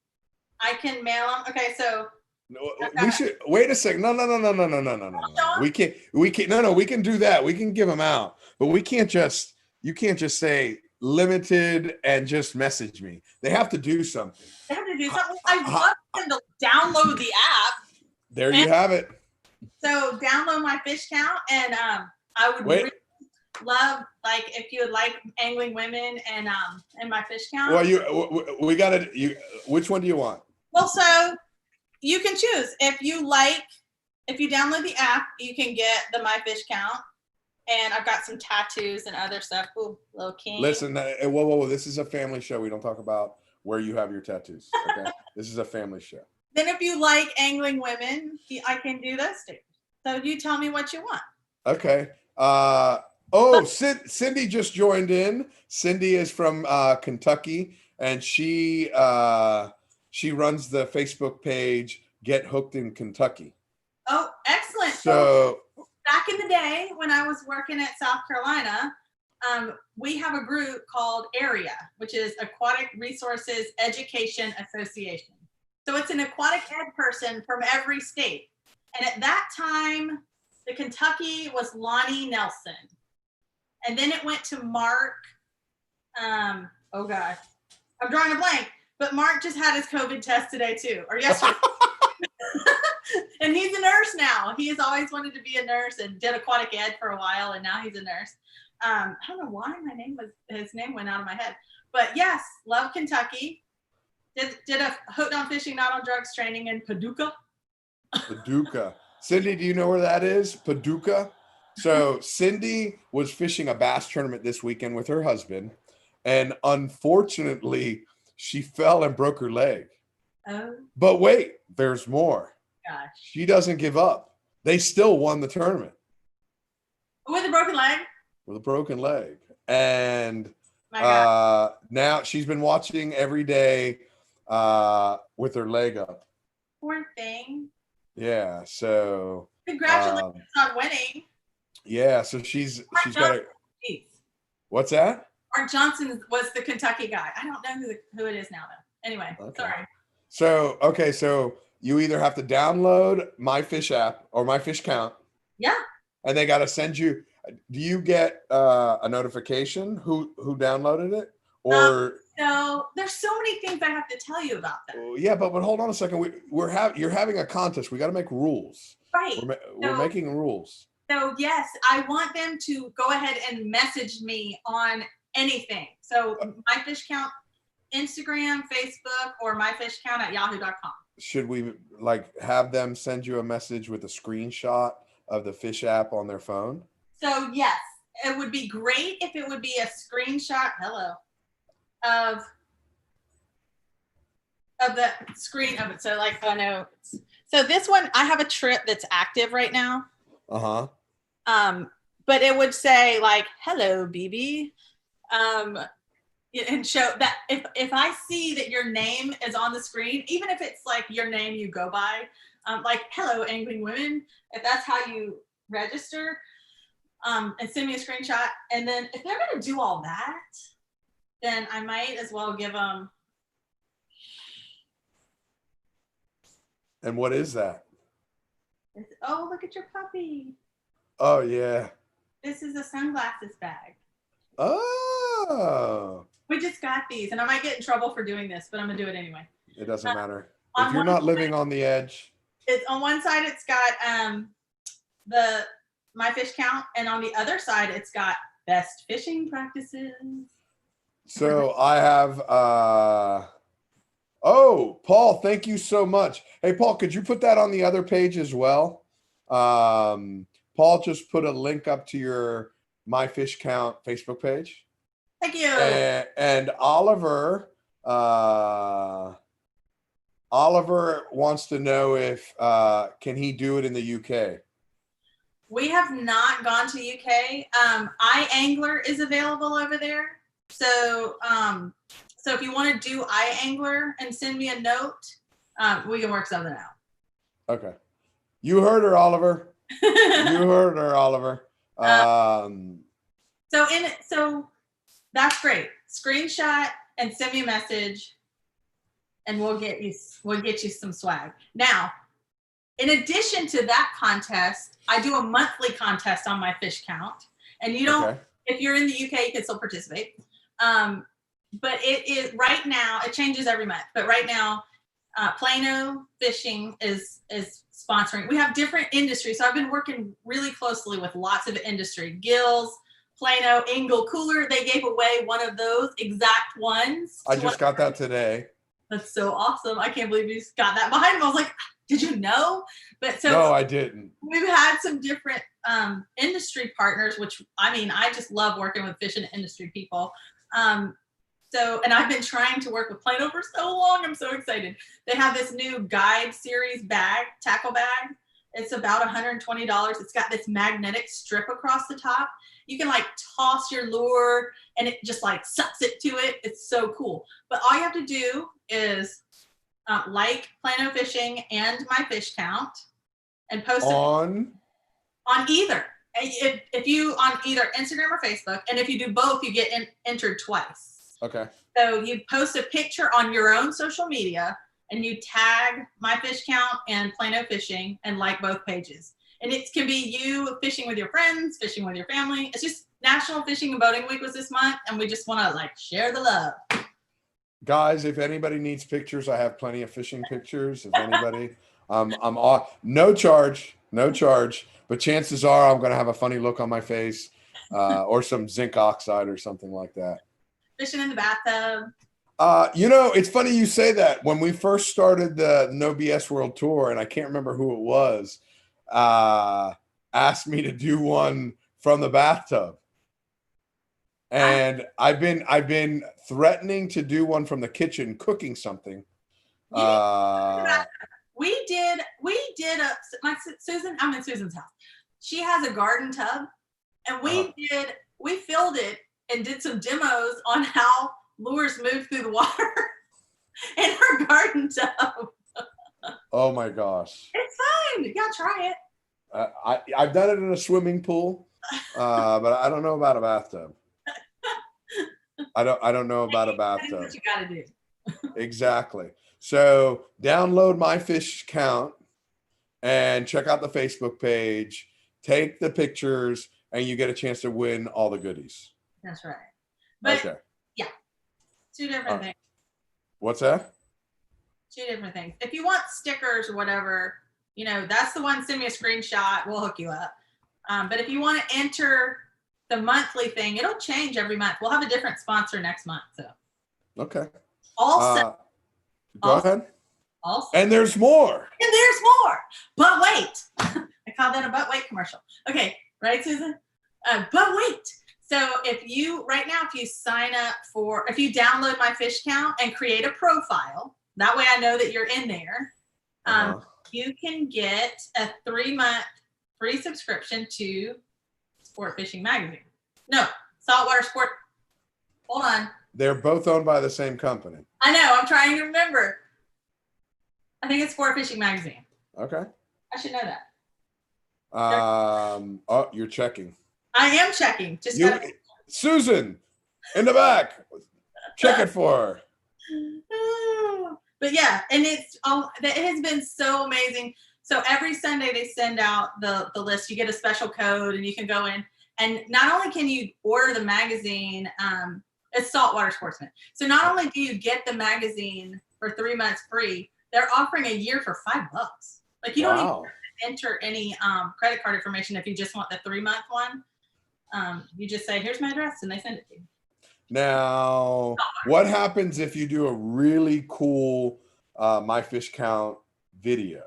Speaker 2: I can mail them. Okay, so
Speaker 1: we should wait a second. No. We can't. No. We can do that. We can give them out, but we can't just. You can't just say limited and just message me. They have to do something.
Speaker 2: They have to do something. I want them to download the app.
Speaker 1: There you have it.
Speaker 2: So download my fish count, and I would really love, like, if you would like angling women and my fish count.
Speaker 1: Well, which one do you want?
Speaker 2: Well, so you can choose. If you download the app, you can get the my fish count, and I've got some tattoos and other stuff. Ooh, little king.
Speaker 1: Listen, whoa! This is a family show. We don't talk about where you have your tattoos. Okay, this is a family show.
Speaker 2: Then if you like angling women, I can do those stickers. So you tell me what you want.
Speaker 1: Okay. Cindy just joined in. Cindy is from Kentucky, and she runs the Facebook page Get Hooked in Kentucky.
Speaker 2: Oh, excellent.
Speaker 1: So
Speaker 2: back in the day when I was working at South Carolina, we have a group called AREA, which is Aquatic Resources Education Association. So it's an aquatic ed person from every state. And at that time, the Kentucky was Lonnie Nelson. And then it went to Mark. Oh gosh, I'm drawing a blank. But Mark just had his COVID test today too, or yesterday. And he's a nurse now. He has always wanted to be a nurse and did aquatic ed for a while, and now he's a nurse. I don't know why his name went out of my head. But yes, love Kentucky. Did a hooked on fishing, not on drugs training in Paducah.
Speaker 1: Paducah. Cindy, do you know where that is? Paducah. So Cindy was fishing a bass tournament this weekend with her husband, and unfortunately, she fell and broke her leg.
Speaker 2: Oh.
Speaker 1: But wait, there's more.
Speaker 2: Gosh.
Speaker 1: She doesn't give up. They still won the tournament.
Speaker 2: With a broken leg?
Speaker 1: With a broken leg. And
Speaker 2: My God.
Speaker 1: Now she's been watching every day with her leg up.
Speaker 2: Poor thing.
Speaker 1: Yeah, so
Speaker 2: Congratulations on winning.
Speaker 1: yeah, so she's got a. What's that?
Speaker 2: Art Johnson was the Kentucky guy. I don't know who it is now though. Anyway,
Speaker 1: Okay.
Speaker 2: Sorry.
Speaker 1: So you either have to download My Fish app or My Fish Count.
Speaker 2: Yeah.
Speaker 1: And they got to send you. Do you get a notification who downloaded it, or?
Speaker 2: No, there's so many things I have to tell you about that.
Speaker 1: Yeah, but hold on a second. You're having a contest. We got to make rules.
Speaker 2: Right.
Speaker 1: We're making rules.
Speaker 2: So yes, I want them to go ahead and message me on anything. So My Fish Count, Instagram, Facebook, or myfishcount@yahoo.com.
Speaker 1: Should we have them send you a message with a screenshot of the fish app on their phone?
Speaker 2: So yes, it would be great if it would be a screenshot. Of the screen of it. So I know. So this one, I have a trip that's active right now. But it would say hello, BB. And show that if I see that your name is on the screen, even if it's your name you go by, hello, angling women, if that's how you register, and send me a screenshot. And then if they're going to do all that, then I might as well give them.
Speaker 1: And what is that?
Speaker 2: Oh, look at your puppy.
Speaker 1: Oh, yeah.
Speaker 2: This is a sunglasses bag.
Speaker 1: Oh.
Speaker 2: We just got these, and I might get in trouble for doing this, but I'm going to do it anyway.
Speaker 1: It doesn't matter. If you're not living on the edge.
Speaker 2: It's on one side, it's got the My Fish Count, and on the other side, it's got best fishing practices.
Speaker 1: So I have, oh, Paul, thank you so much. Hey, Paul, could you put that on the other page as well? Paul just put a link up to your My Fish Count Facebook page.
Speaker 2: Thank you.
Speaker 1: And Oliver wants to know if can he do it in the UK?
Speaker 2: We have not gone to UK. iAngler is available over there. So if you want to do iAngler and send me a note, we can work something out.
Speaker 1: Okay. You heard her, Oliver. You heard her, Oliver.
Speaker 2: So that's great. Screenshot and send me a message, and we'll get you some swag. Now, in addition to that contest, I do a monthly contest on My Fish Count, and you don't. Okay. If you're in the UK, you can still participate. But it is right now. It changes every month, but right now, Plano Fishing is sponsoring. We have different industries, so I've been working really closely with lots of industry. Gills, Plano, Engle Cooler. They gave away one of those exact ones.
Speaker 1: I just got that today.
Speaker 2: That's so awesome! I can't believe you just got that behind him. I was like, did you know? But so
Speaker 1: no, I didn't.
Speaker 2: We've had some different industry partners, which I just love working with fishing industry people. And I've been trying to work with Plano for so long. I'm so excited. They have this new guide series tackle bag. It's about $120. It's got this magnetic strip across the top. You can toss your lure and it just sucks it to it. It's so cool. But all you have to do is Plano Fishing and My Fish Count and post
Speaker 1: on
Speaker 2: either. If you on either Instagram or Facebook, and if you do both, you get entered twice.
Speaker 1: Okay.
Speaker 2: So you post a picture on your own social media and you tag My Fish Count and Plano Fishing and both pages. And it can be you fishing with your friends, fishing with your family. It's just National Fishing and Boating Week was this month, and we just want to share the love.
Speaker 1: Guys, if anybody needs pictures, I have plenty of fishing pictures. If anybody, I'm off, no charge, but chances are I'm going to have a funny look on my face, or some zinc oxide or something like that.
Speaker 2: Fishing in the bathtub.
Speaker 1: It's funny you say that. When we first started the No BS World Tour, and I can't remember who it was, asked me to do one from the bathtub. And I've been threatening to do one from the kitchen, cooking something.
Speaker 2: We did Susan, I'm in Susan's house. She has a garden tub, and we filled it and did some demos on how lures move through the water in her garden tub.
Speaker 1: Oh my gosh.
Speaker 2: It's fun. You gotta try
Speaker 1: it. I've done it in a swimming pool, but I don't know about a bathtub. I don't know about a bathtub.
Speaker 2: That's what you gotta do.
Speaker 1: Exactly. So download My Fish Count and check out the Facebook page. Take the pictures, and you get a chance to win all the goodies.
Speaker 2: That's right. But
Speaker 1: okay.
Speaker 2: Yeah, two different things.
Speaker 1: What's that?
Speaker 2: Two different things. If you want stickers or whatever, that's the one. Send me a screenshot. We'll hook you up. But if you want to enter the monthly thing, it'll change every month. We'll have a different sponsor next month. So.
Speaker 1: Okay.
Speaker 2: Also.
Speaker 1: Go ahead.
Speaker 2: Also.
Speaker 1: And there's more.
Speaker 2: And there's more. But wait. I called that a but wait commercial. Okay. Right, Susan? But wait. So if you sign up if you download My Fish Count and create a profile, that way I know that you're in there, you can get a 3-month free subscription to Sport Fishing Magazine. No, Saltwater Sport. Hold on.
Speaker 1: They're both owned by the same company.
Speaker 2: I know. I'm trying to remember. I think it's Sport Fishing Magazine.
Speaker 1: Okay.
Speaker 2: I should know that.
Speaker 1: Oh, you're checking.
Speaker 2: I am checking.
Speaker 1: Susan, in the back. Check it for her.
Speaker 2: But yeah, and it has been so amazing. So every Sunday they send out the list. You get a special code and you can go in. And not only can you order the magazine, it's Saltwater Sportsman. So not only do you get the magazine for 3 months free, they're offering a year for $5. Like you don't even have to enter any credit card information if you just want the 3-month one. You just say, here's my address, and they send it to you.
Speaker 1: Now, what happens if you do a really cool My Fish Count video?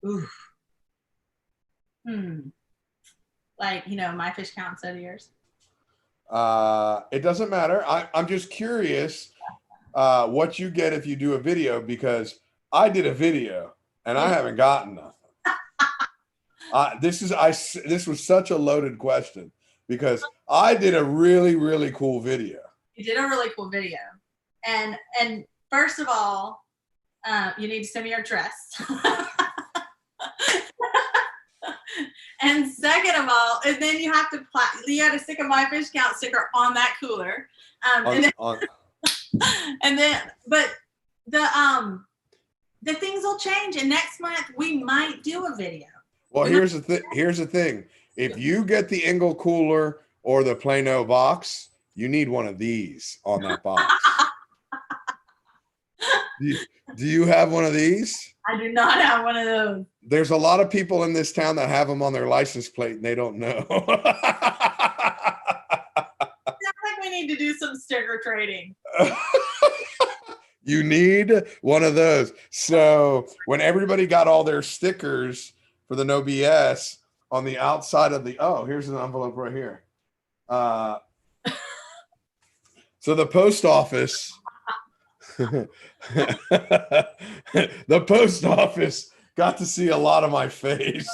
Speaker 2: Oof. Like, My Fish Count instead of yours?
Speaker 1: It doesn't matter. I'm just curious what you get if you do a video, because I did a video and I haven't gotten nothing. This was such a loaded question because I did a really, really cool video.
Speaker 2: You did a really cool video. And first of all, you need to send me your address. And second of all, and then you have to stick a My Fish Count sticker on that cooler. But the things will change, and next month we might do a video.
Speaker 1: Well, here's the thing. If you get the Engel cooler or the Plano box, you need one of these on that box. Do you have one of these?
Speaker 2: I do not have one of those.
Speaker 1: There's a lot of people in this town that have them on their license plate and they don't know.
Speaker 2: Sounds like we need to do some sticker trading.
Speaker 1: You need one of those. So when everybody got all their stickers for the No BS on the outside of here's an envelope right here. So the post office, got to see a lot of my face.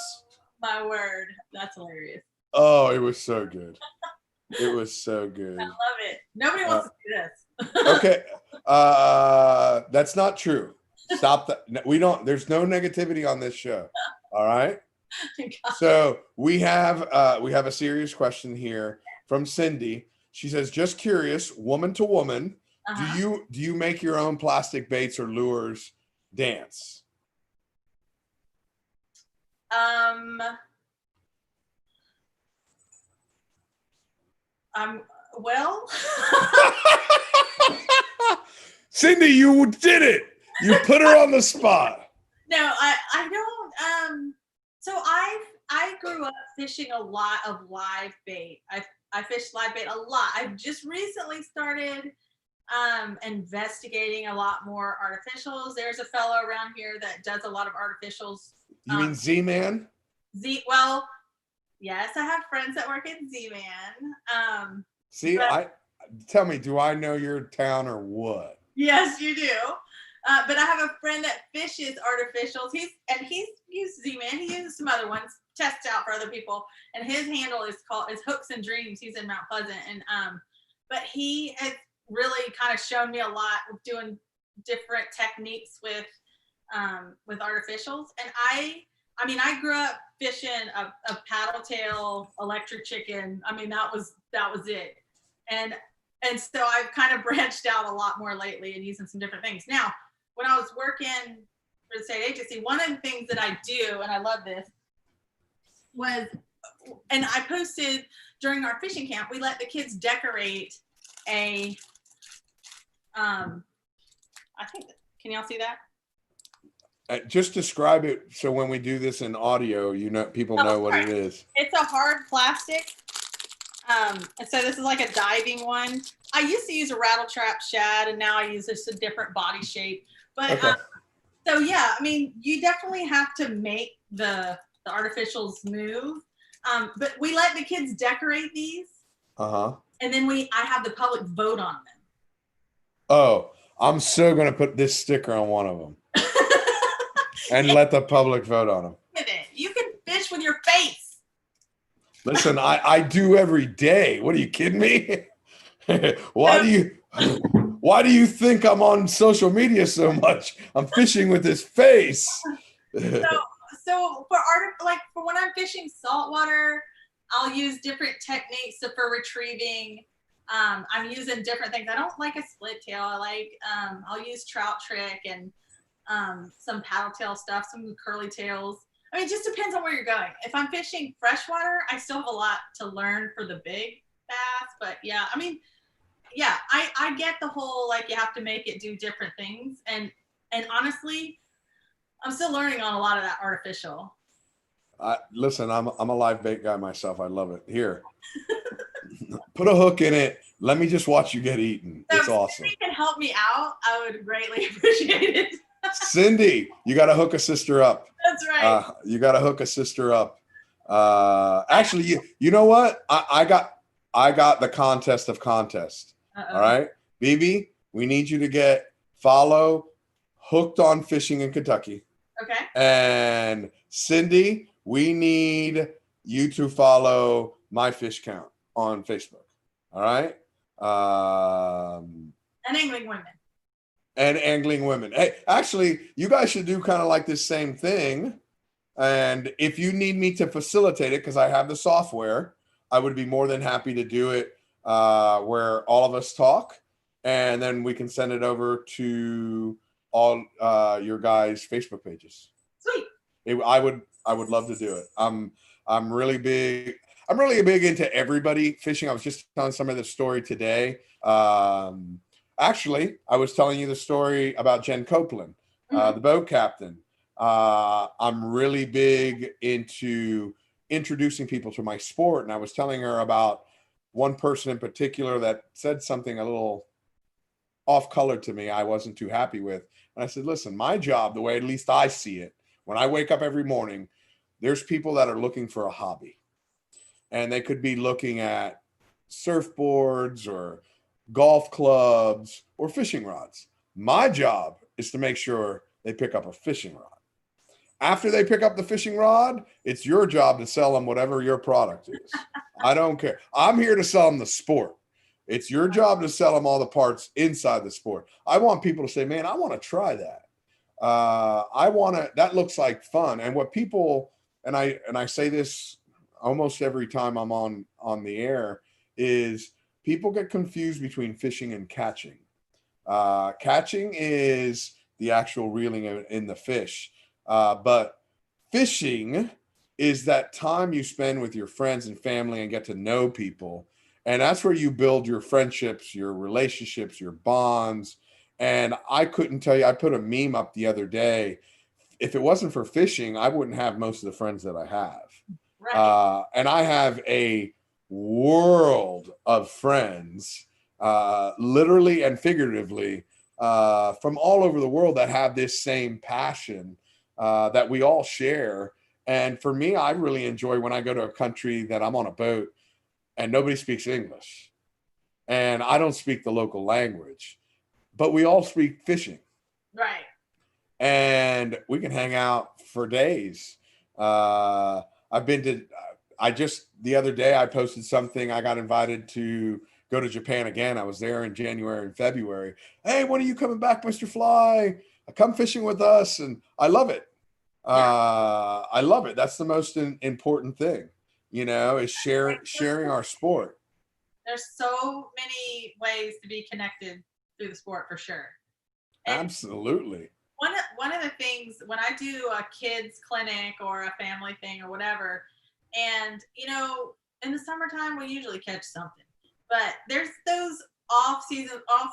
Speaker 2: My word, that's hilarious.
Speaker 1: Oh, it was so good. It was so good.
Speaker 2: I love it. Nobody wants to see this.
Speaker 1: Okay. That's not true. Stop that. There's no negativity on this show. All right. So we have a serious question here from Cindy. She says, just curious, woman to woman, do you make your own plastic baits or lures dance?
Speaker 2: Well.
Speaker 1: Cindy, you did it. You put her on the spot.
Speaker 2: No, I don't. So I grew up fishing a lot of live bait. I fished live bait a lot. I've just recently started investigating a lot more artificials. There's a fellow around here that does a lot of artificials.
Speaker 1: You mean Z-Man?
Speaker 2: Well, yes, I have friends that work at Z-Man.
Speaker 1: Tell me, do I know your town or what?
Speaker 2: Yes, you do. But I have a friend that fishes artificials. He's used Z-Man. He uses some other ones, tests out for other people. And his handle is Hooks and Dreams. He's in Mount Pleasant. And but he has really kind of shown me a lot of doing different techniques with artificials. And I mean, I grew up fishing a paddle tail electric chicken. I mean, that was it. And so I've kind of branched out a lot more lately and using some different things. Now, when I was working for the state agency, one of the things that I do, and I love this, was, and I posted during our fishing camp, we let the kids decorate a, I think, can y'all see that?
Speaker 1: Just describe it so when we do this in audio, people know what it is.
Speaker 2: It's a hard plastic. And so this is like a diving one. I used to use a rattle trap shad, and now I use just a different body shape. But okay. So yeah, I mean, you definitely have to make the artificials move. But we let the kids decorate these. And then I have the public vote on them.
Speaker 1: Oh, I'm so gonna put this sticker on one of them. And let the public vote on them.
Speaker 2: You can fish with your face.
Speaker 1: Listen, I do every day. What are you kidding me? Why do you think I'm on social media so much? I'm fishing with this face.
Speaker 2: So for when I'm fishing saltwater, I'll use different techniques for retrieving. I'm using different things. I don't like a split tail. I'll use trout trick and some paddle tail stuff, some curly tails. I mean, it just depends on where you're going. If I'm fishing freshwater, I still have a lot to learn for the big bass. But yeah, I mean, yeah, I get the whole, you have to make it do different things. And honestly, I'm still learning on a lot of that artificial.
Speaker 1: Listen, I'm a live bait guy myself. I love it. Here, put a hook in it. Let me just watch you get eaten. So it's awesome.
Speaker 2: If you can help me out, I would greatly appreciate it.
Speaker 1: Cindy, you got to hook a sister up.
Speaker 2: That's right.
Speaker 1: You got to hook a sister up. Actually, you know what? I got the contest of contests. All right, BB, we need you to follow Hooked on Fishing in Kentucky.
Speaker 2: Okay.
Speaker 1: And Cindy, we need you to follow My Fish Count on Facebook. All right.
Speaker 2: And Angling Women.
Speaker 1: And Angling Women. Hey, actually, you guys should do kind of like this same thing. And if you need me to facilitate it, because I have the software, I would be more than happy to do it where all of us talk. And then we can send it over to all your guys' Facebook pages.
Speaker 2: Sweet.
Speaker 1: I would love to do it. I'm really big into everybody fishing. I was just telling some of the story today. Actually, I was telling you the story about Jen Copeland, the boat captain. I'm really big into introducing people to my sport. And I was telling her about one person in particular that said something a little off color to me I wasn't too happy with. And I said, listen, my job, the way at least I see it, when I wake up every morning, there's people that are looking for a hobby. And they could be looking at surfboards or golf clubs or fishing rods. My job is to make sure they pick up a fishing rod. After they pick up the fishing rod, it's your job to sell them whatever your product is. I don't care. I'm here to sell them the sport. It's your job to sell them all the parts inside the sport. I want people to say, man, I want to try that. That looks like fun. And what people, and I say this almost every time I'm on the air, is people get confused between fishing and catching. Catching is the actual reeling in the fish. But fishing is that time you spend with your friends and family and get to know people. And that's where you build your friendships, your relationships, your bonds. And I couldn't tell you, I put a meme up the other day. If it wasn't for fishing, I wouldn't have most of the friends that I have. Right. And I have a world of friends, literally and figuratively, from all over the world that have this same passion that we all share. And for me, I really enjoy when I go to a country that I'm on a boat and nobody speaks English and I don't speak the local language, but we all speak fishing.
Speaker 2: Right.
Speaker 1: And we can hang out for days. The other day I posted something. I got invited to go to Japan again. I was there in January and February. Hey, when are you coming back, Mr. Fly? Come fishing with us. And I love it. I love it. That's the most important thing, is sharing our sport.
Speaker 2: There's so many ways to be connected through the sport for sure. And
Speaker 1: absolutely.
Speaker 2: One of the things when I do a kids clinic or a family thing or whatever, and in the summertime we usually catch something, but there's those off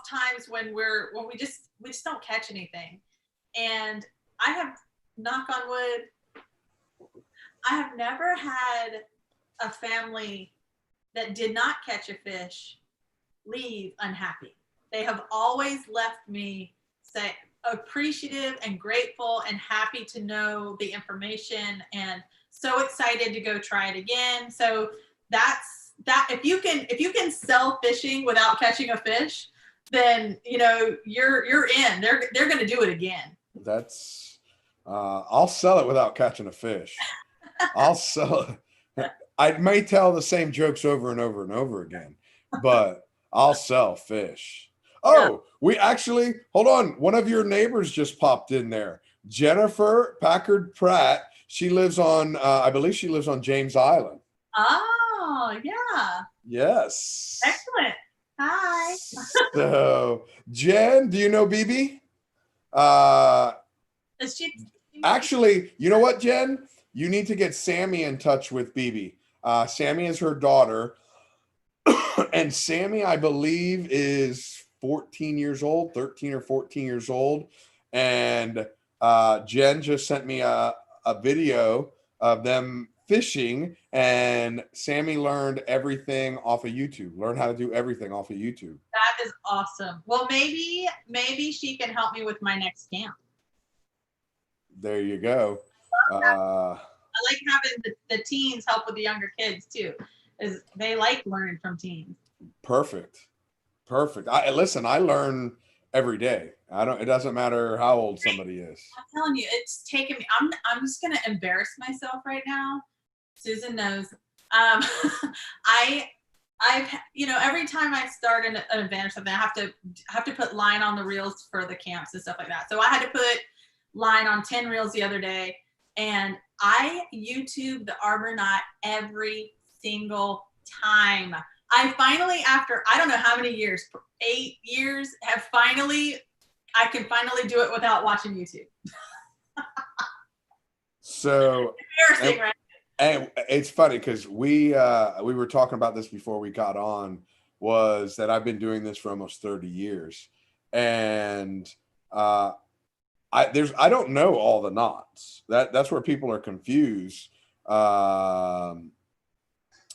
Speaker 2: times when we just don't catch anything. And I have, knock on wood, I have never had a family that did not catch a fish leave unhappy. They have always left me appreciative and grateful and happy to know the information and so excited to go try it again. So that's that. If you can sell fishing without catching a fish, then you're in. They're going to do it again.
Speaker 1: That's I'll sell it without catching a fish. I'll sell it. I may tell the same jokes over and over and over again, but I'll sell fish. Oh, we actually, hold on. One of your neighbors just popped in there. Jennifer Packard Pratt. She lives on, I believe she lives on James Island.
Speaker 2: Oh, yeah.
Speaker 1: Yes.
Speaker 2: Excellent. Hi.
Speaker 1: So, Jen, do you know BB?
Speaker 2: Is she?
Speaker 1: Actually, you know what, Jen? You need to get Sammy in touch with BB. Sammy is her daughter. And Sammy, I believe, is 14 years old, 13 or 14 years old. And Jen just sent me a video of them fishing, and Sammy learned everything off of YouTube, learned how to do everything off of YouTube.
Speaker 2: That is awesome. Well, maybe she can help me with my next camp.
Speaker 1: There you go.
Speaker 2: I like having the teens help with the younger kids too, is they like learning from teens.
Speaker 1: Perfect. Listen, I learn every day. It doesn't matter how old somebody is.
Speaker 2: I'm telling you, it's taken me, I'm just going to embarrass myself right now. Susan knows. I've, every time I start an event or something, I have to put line on the reels for the camps and stuff like that. So I had to put line on 10 reels the other day, and I YouTube the Arbor Knot every single time. I finally, after I don't know how many years, 8 years, I can finally do it without watching YouTube.
Speaker 1: So
Speaker 2: embarrassing, right?
Speaker 1: And it's funny because we were talking about this before we got on, was that I've been doing this for almost 30 years, and I don't know all the knots. That's where people are confused.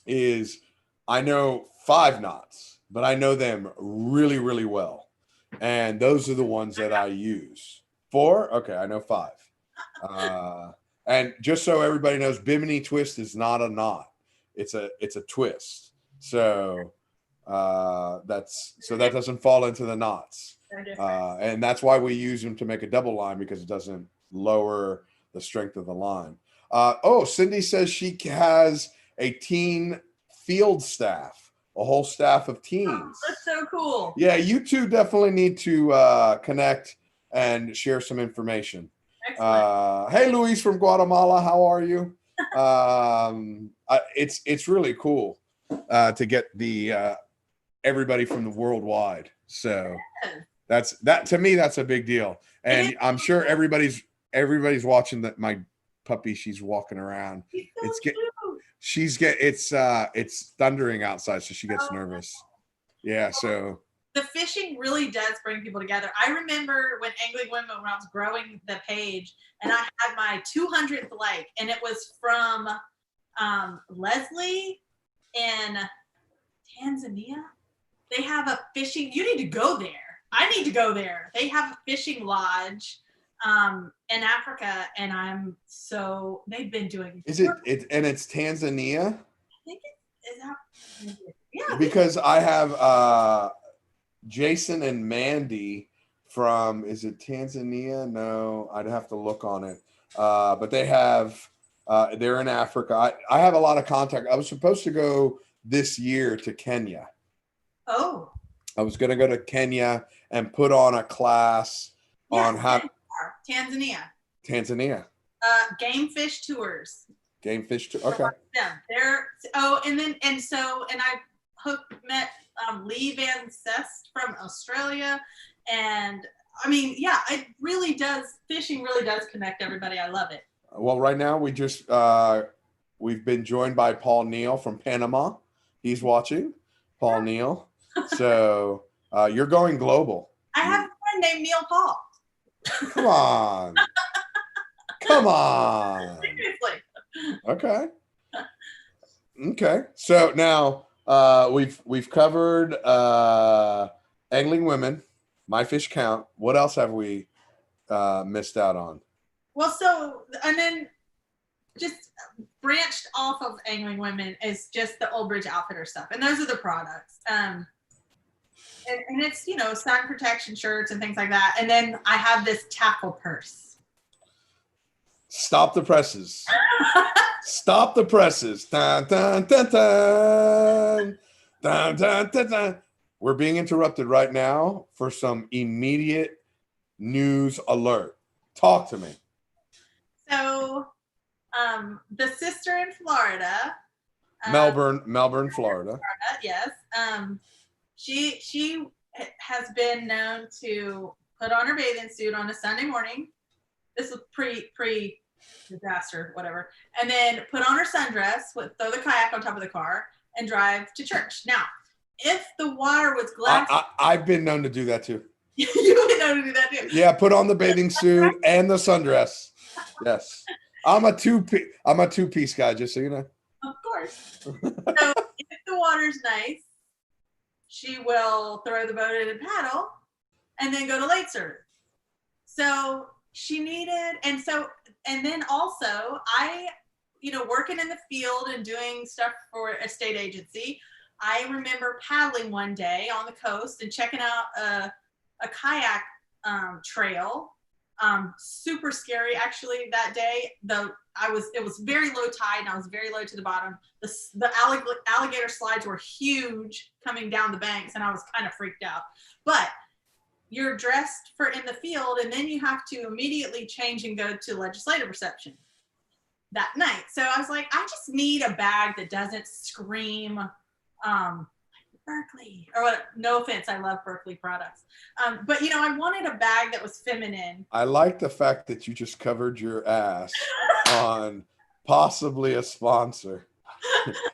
Speaker 1: Is I know 5 knots, but I know them really, really well, and those are the ones that I use. 4? Okay, I know 5. And just so everybody knows, Bimini twist is not a knot; it's a twist. So that doesn't fall into the knots, and that's why we use them to make a double line, because it doesn't lower the strength of the line. Cindy says she has a teen field staff, a whole staff of teens. Oh,
Speaker 2: that's so cool.
Speaker 1: Yeah, you two definitely need to connect and share some information. Hey, Luis from Guatemala, how are you? It's really cool to get the everybody from the worldwide. So that to me, that's a big deal, and I'm sure everybody's watching that. My puppy, she's walking around. It's thundering outside, so she gets nervous. Yeah, so.
Speaker 2: The fishing really does bring people together. I remember when Angling Women, when I was growing the page, and I had my 200th like, and it was from Leslie in Tanzania. They have a fishing, you need to go there. I need to go there. They have a fishing lodge in Africa, and they've been doing.
Speaker 1: Is it and it's Tanzania?
Speaker 2: I think is that. Yeah.
Speaker 1: Because I have Jason and Mandy from, is it Tanzania? No, I'd have to look on it. But they have, they're in Africa. I have a lot of contact. I was supposed to go this year to Kenya.
Speaker 2: Oh.
Speaker 1: I was going to go to Kenya and put on a class on how.
Speaker 2: Tanzania. Game fish tours.
Speaker 1: Game fish tour. Okay.
Speaker 2: Yeah. And I met Lee Van Cest from Australia. And I mean, yeah, it really does. Fishing really does connect everybody. I love it.
Speaker 1: Well, right now we've been joined by Paul Neal from Panama. He's watching. Paul Neal. So you're going global.
Speaker 2: I have a friend named Neil Paul.
Speaker 1: Come on. Come on.
Speaker 2: Seriously.
Speaker 1: Okay. So now we've covered angling women, my fish count. What else have we missed out on?
Speaker 2: Well, and then just branched off of angling women is just the Old Bridge Outfitter stuff, and those are the products. And it's sun protection shirts and things like that. And then I have this tackle purse.
Speaker 1: Stop the presses. Stop the presses. Dun, dun, dun, dun. Dun, dun, dun, dun. We're being interrupted right now for some immediate news alert. Talk to me.
Speaker 2: So, the sister in Florida,
Speaker 1: Melbourne, Florida.
Speaker 2: Yes. She has been known to put on her bathing suit on a Sunday morning. This was pre disaster, whatever. And then put on her sundress, throw the kayak on top of the car, and drive to church. Now, if the water was glass,
Speaker 1: I've been known to do that too.
Speaker 2: You've been known to do that too.
Speaker 1: Yeah, put on the bathing suit and the sundress. Yes, I'm a two-piece guy, just so you know.
Speaker 2: Of course. So if the water's nice, she will throw the boat in and paddle, and then go to lake service. So she needed, and then also I, working in the field and doing stuff for a state agency, I remember paddling one day on the coast and checking out a kayak trail. Super scary, actually, that day. It was very low tide, and I was very low to the bottom. The alligator slides were huge coming down the banks, and I was kind of freaked out. But you're dressed for in the field, and then you have to immediately change and go to legislative reception that night. So I was like, I just need a bag that doesn't scream Berkeley or what. No offense, I love Berkeley products, but I wanted a bag that was feminine.
Speaker 1: I like the fact that you just covered your ass on possibly a sponsor.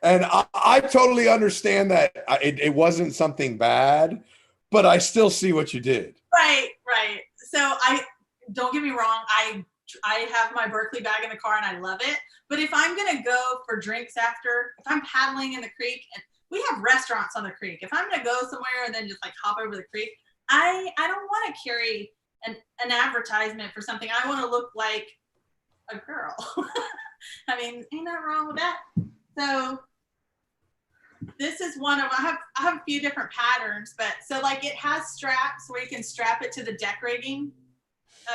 Speaker 1: And I totally understand that it wasn't something bad, but I still see what you did.
Speaker 2: Right. So don't get me wrong, I have my Berkeley bag in the car and I love it. But if I'm going to go for drinks after, if I'm paddling in the creek, and we have restaurants on the creek, if I'm going to go somewhere and then just hop over the creek, I don't want to carry an advertisement for something. I want to look like a girl. I mean, ain't nothing wrong with that. So this is one of, I have a few different patterns, but so it has straps where you can strap it to the deck rigging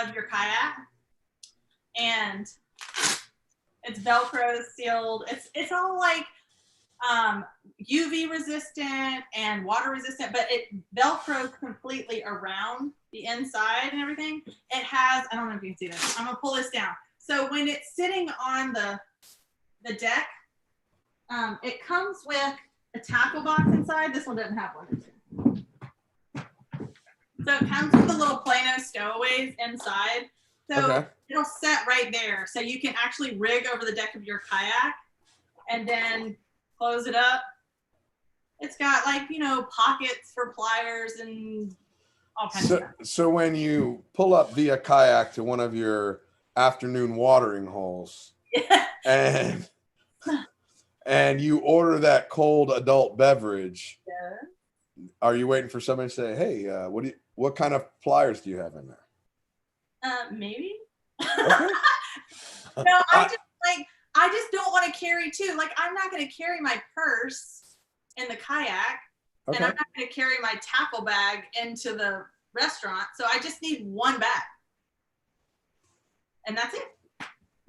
Speaker 2: of your kayak, and it's Velcro sealed. It's all UV resistant and water resistant, but it Velcros completely around the inside and everything. It has, I don't know if you can see this. I'm gonna pull this down. So when it's sitting on the deck, it comes with a tackle box inside. This one doesn't have one. So it comes with the little Plano stowaways inside. So It'll set right there. So you can actually rig over the deck of your kayak and then close it up. It's got pockets for pliers and all kinds of stuff.
Speaker 1: So when you pull up via kayak to one of your afternoon watering holes, and you order that cold adult beverage, are you waiting for somebody to say, "Hey, what kind of pliers do you have in there?"
Speaker 2: Maybe.
Speaker 1: Okay.
Speaker 2: No, I just don't want to carry two. I'm not going to carry my purse in the kayak, and I'm not going to carry my tackle bag into the restaurant. So I just need one bag, and that's it.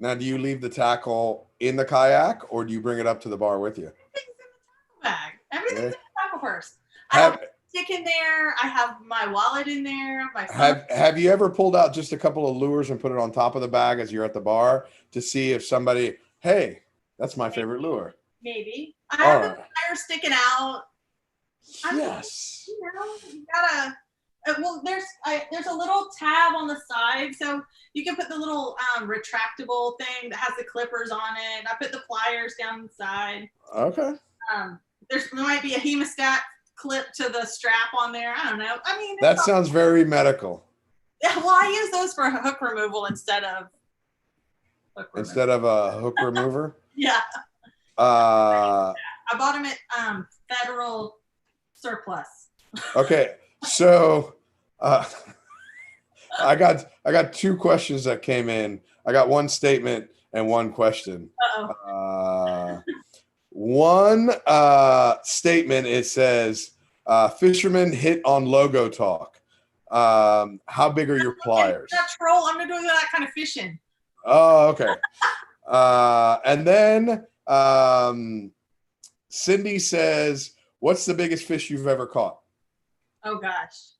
Speaker 1: Now, do you leave the tackle in the kayak, or do you bring it up to the bar with you?
Speaker 2: Everything's in the tackle bag. Everything's in the tackle purse. I have a stick in there. I have my wallet in there. My phone.
Speaker 1: Have you ever pulled out just a couple of lures and put it on top of the bag as you're at the bar to see if somebody, hey, that's my favorite lure?
Speaker 2: Maybe. I have the wire sticking out.
Speaker 1: Yes.
Speaker 2: You gotta. Well, there's a little tab on the side, so you can put the little retractable thing that has the clippers on it. I put the pliers down the side.
Speaker 1: Okay.
Speaker 2: There might be a hemostat clip to the strap on there. I don't know. I mean,
Speaker 1: that sounds very medical.
Speaker 2: Yeah, well, I use those for hook removal instead of
Speaker 1: a hook remover.
Speaker 2: Yeah. I bought them at Federal Surplus.
Speaker 1: Okay, so I got two questions that came in. I got one statement and one question. One statement, it says, fishermen hit on logo talk. How big are your pliers?
Speaker 2: That troll, I'm not doing that kind of fishing.
Speaker 1: Oh, okay. And then Cindy says, what's the biggest fish you've ever caught?
Speaker 2: Oh gosh.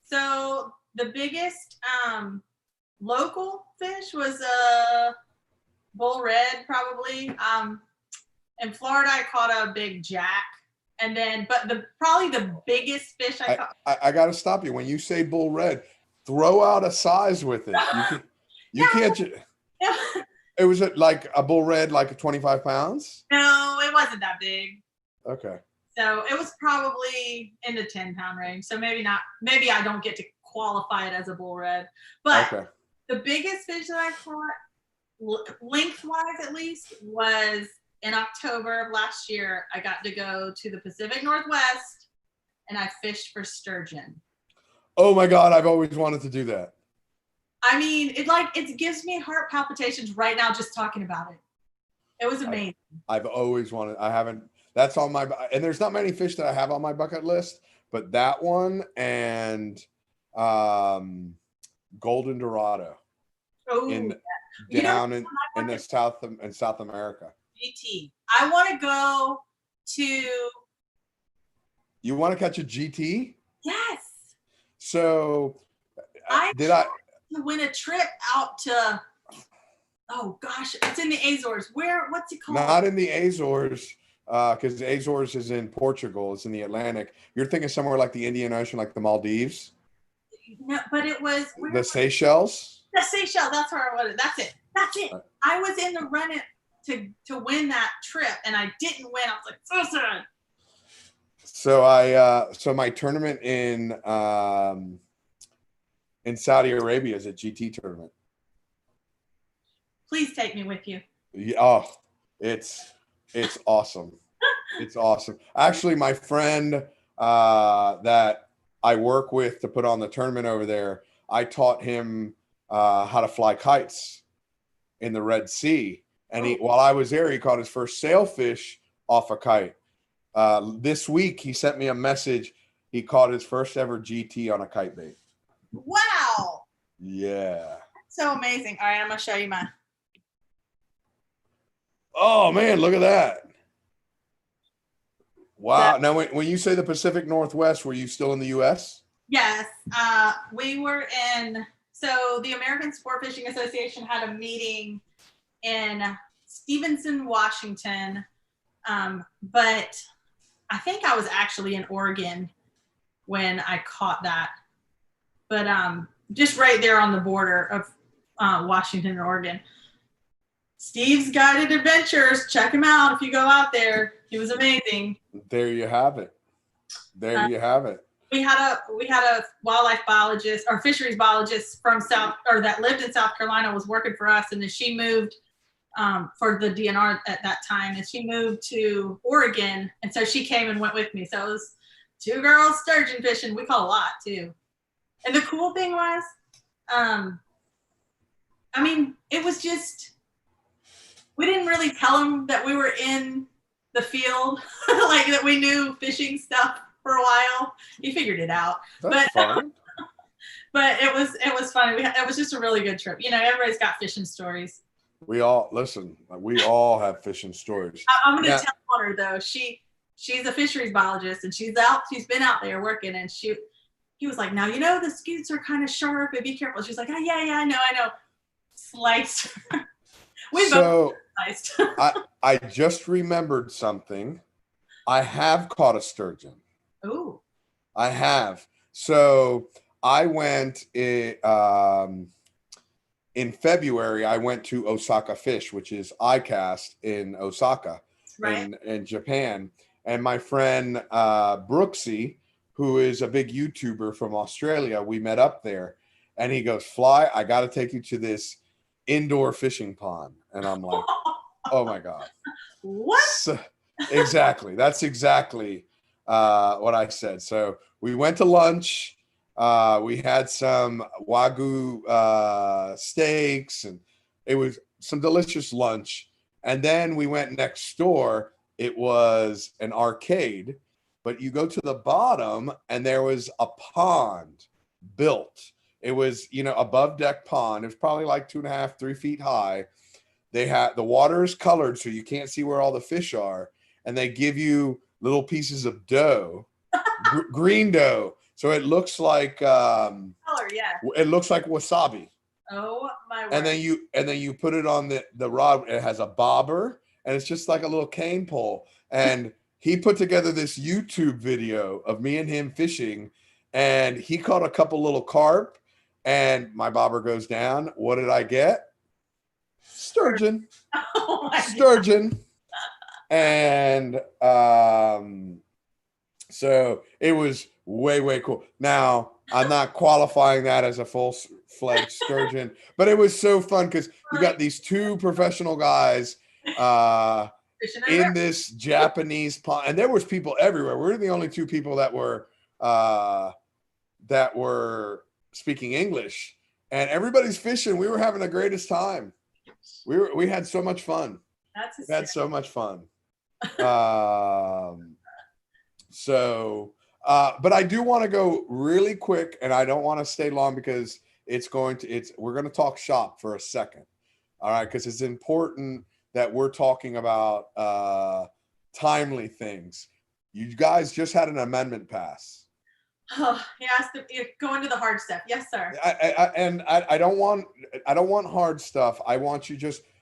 Speaker 2: So the biggest local fish was a bull red, probably. In Florida, I caught a big jack, and then, but probably the biggest fish I caught.
Speaker 1: I got to stop you when you say bull red. Throw out a size with it. You can't. It was like a bull red, like 25 pounds.
Speaker 2: No, it wasn't that big.
Speaker 1: Okay.
Speaker 2: So it was probably in the 10-pound range. So maybe not. Maybe I don't get to qualify it as a bull red. But the biggest fish that I caught, lengthwise at least, was in October of last year. I got to go to the Pacific Northwest, and I fished for sturgeon.
Speaker 1: Oh my God! I've always wanted to do that.
Speaker 2: I mean, it gives me heart palpitations right now just talking about it. It was amazing.
Speaker 1: I've always wanted. I haven't. That's on my, and there's not many fish that I have on my bucket list, but that one and golden dorado down in the South America.
Speaker 2: GT. I want to go to.
Speaker 1: You want to catch a GT?
Speaker 2: Yes.
Speaker 1: So
Speaker 2: I to win a trip out to. Oh gosh, it's in the Azores. What's it called?
Speaker 1: Not in the Azores. Because the Azores is in Portugal, it's in the Atlantic. You're thinking somewhere like the Indian Ocean, like the Maldives?
Speaker 2: No, but it was
Speaker 1: the Seychelles.
Speaker 2: The Seychelles. That's where I was. That's it. Right. I was in the running to win that trip, and I didn't win. I was like, so sad.
Speaker 1: So my tournament in Saudi Arabia is a GT tournament.
Speaker 2: Please take me with you.
Speaker 1: Yeah, oh, it's awesome. It's awesome. Actually, my friend that I work with to put on the tournament over there, I taught him how to fly kites in the Red Sea. And while I was there, he caught his first sailfish off a kite. This week, he sent me a message. He caught his first ever GT on a kite bait.
Speaker 2: Wow.
Speaker 1: Yeah.
Speaker 2: That's so amazing. All right, I'm going to show you mine.
Speaker 1: Oh, man, look at that. Wow. Now, when you say the Pacific Northwest, were you still in the U.S.?
Speaker 2: Yes. We were so the American Sport Fishing Association had a meeting in Stevenson, Washington. But I think I was actually in Oregon when I caught that. But just right there on the border of Washington and Oregon. Steve's Guided Adventures. Check him out if you go out there. He was amazing.
Speaker 1: There you have it. There you have it.
Speaker 2: We had a wildlife biologist or fisheries biologist from that lived in South Carolina, was working for us, and then she moved for the DNR at that time, and she moved to Oregon, and so she came and went with me. So it was 2 girls sturgeon fishing. We caught a lot too. And the cool thing was, I mean, it was just, we didn't really tell them that we were in the field, like that we knew fishing stuff for a while. He figured it out.
Speaker 1: That's fun.
Speaker 2: But it was funny. It was just a really good trip. You know, everybody's got fishing stories.
Speaker 1: We all have fishing stories.
Speaker 2: I'm going to tell her though. she's a fisheries biologist, and she's been out there working, and he was like, now, the scutes are kind of sharp, and be careful. She's like, oh, yeah, I know. Sliced. We both sliced.
Speaker 1: I just remembered something. I have caught a sturgeon.
Speaker 2: Oh.
Speaker 1: I have. So I went in February. I went to Osaka Fish, which is ICAST in Osaka,
Speaker 2: right,
Speaker 1: in Japan. And my friend Brooksy, who is a big YouTuber from Australia, we met up there, and he goes, "Fly, I got to take you to this indoor fishing pond." And I'm like, "Oh my God."
Speaker 2: What?
Speaker 1: So, exactly. That's exactly what I said. So we went to lunch. We had some Wagyu steaks, and it was some delicious lunch. And then we went next door. It was an arcade, but you go to the bottom and there was a pond built. It was, above deck pond. It was probably like 2.5, 3 feet high. They had, the water is colored, so you can't see where all the fish are. And they give you little pieces of dough, green dough. So it looks like,
Speaker 2: color, yeah.
Speaker 1: It looks like wasabi.
Speaker 2: Oh my word.
Speaker 1: And then you put it on the rod. It has a bobber, and it's just like a little cane pole. And he put together this YouTube video of me and him fishing, and he caught a couple little carp, and my bobber goes down. What did I get? Sturgeon.
Speaker 2: Oh my
Speaker 1: Sturgeon. God. And so it was way cool. Now, I'm not qualifying that as a full-fledged sturgeon, but it was so fun because you got these two professional guys in this Japanese pond, and there was people everywhere. We were the only two people that were speaking English, and everybody's fishing. We were having the greatest time. We had so much fun. We had so much fun. But I do want to go really quick, and I don't want to stay long because we're going to talk shop for a second. All right. Cause it's important that we're talking about, timely things. You guys just had an amendment pass.
Speaker 2: Oh, yes. Go into the hard stuff. Yes, sir.
Speaker 1: I don't want hard stuff. I want you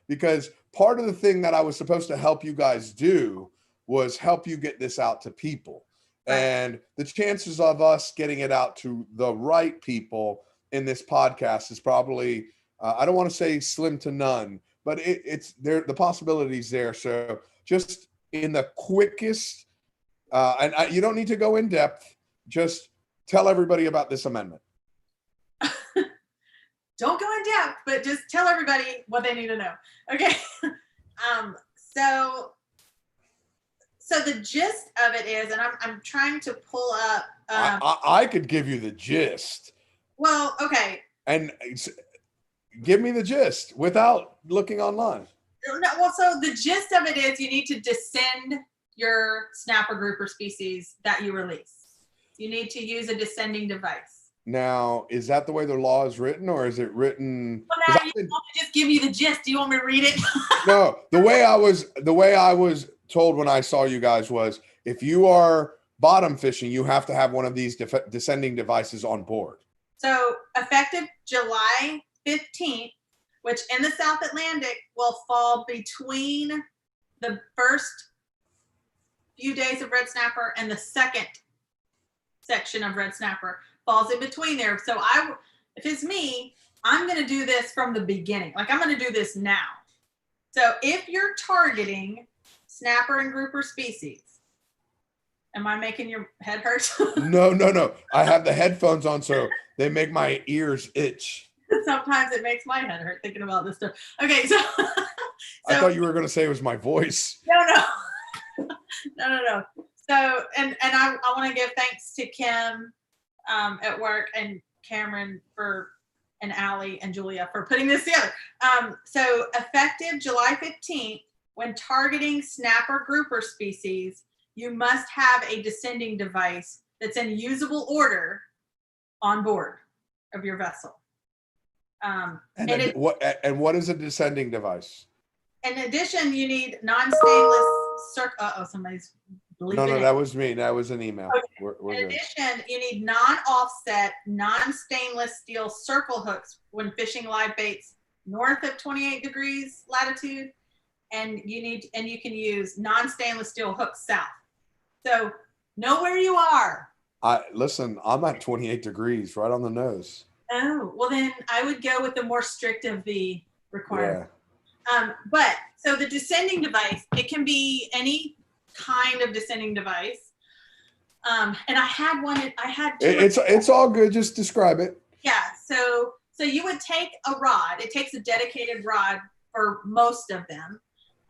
Speaker 1: because part of the thing that I was supposed to help you guys do was help you get this out to people. Right. And the chances of us getting it out to the right people in this podcast is probably, I don't want to say slim to none, but it's there. The possibilities there. So just in the quickest, you don't need to go in depth. Just tell everybody about this amendment.
Speaker 2: Don't go in depth, but just tell everybody what they need to know. Okay. So the gist of it is, and I'm trying to pull up.
Speaker 1: I could give you the gist.
Speaker 2: Well, okay.
Speaker 1: And give me the gist without looking online.
Speaker 2: No, well, so the gist of it is you need to descend your snapper grouper species that you release. You need to use a descending device.
Speaker 1: Now, is that the way the law is written, or is it written?
Speaker 2: Well, now you want me to just give you the gist. Do you want me to read it?
Speaker 1: No, the way I was told when I saw you guys was, if you are bottom fishing, you have to have one of these descending devices on board.
Speaker 2: So effective July 15th, which in the South Atlantic will fall between the first few days of red snapper and the second section of red snapper, falls in between there. So if it's me, I'm going to do this from the beginning. Like, I'm going to do this now. So if you're targeting snapper and grouper species, am I making your head hurt?
Speaker 1: No. I have the headphones on, so they make my ears itch.
Speaker 2: Sometimes it makes my head hurt thinking about this stuff. Okay, so
Speaker 1: I thought you were going to say it was my voice.
Speaker 2: No. So, and I want to give thanks to Kim at work, and Cameron and Allie and Julia for putting this together. So effective July 15th, when targeting snapper grouper species, you must have a descending device that's in usable order on board of your vessel.
Speaker 1: What is a descending device?
Speaker 2: In addition, you need non-stainless somebody's
Speaker 1: No, that was me. That was an email.
Speaker 2: Okay. In addition, you need non-offset, non-stainless steel circle hooks when fishing live baits north of 28 degrees latitude, and you can use non-stainless steel hooks south. So know where you are.
Speaker 1: Listen, I'm at 28 degrees, right on the nose.
Speaker 2: Oh, well then I would go with the more strict of the requirements. Yeah. But so the descending device, it can be any kind of descending device. And I had one. I had two.
Speaker 1: It's all good. Just describe it.
Speaker 2: Yeah. So you would take a rod. It takes a dedicated rod for most of them.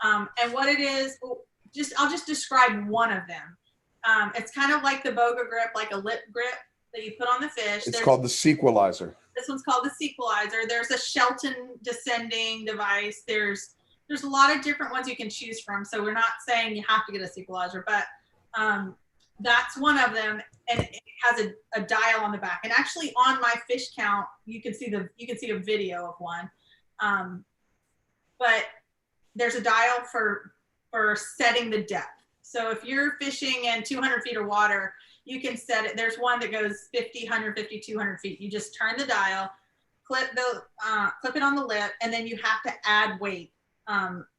Speaker 2: And what it is, I'll just describe one of them. It's kind of like the boga grip, like a lip grip that you put on the fish.
Speaker 1: It's called the sequelizer.
Speaker 2: This one's called the sequelizer. There's a Shelton descending device. There's a lot of different ones you can choose from. So we're not saying you have to get a sequelizer, but that's one of them, and it has a dial on the back. And actually, on my fish count, you can see a video of one. But there's a dial for setting the depth. So if you're fishing in 200 feet of water, you can set it. There's one that goes 50, 150, 200 feet. You just turn the dial, clip it on the lip, and then you have to add weight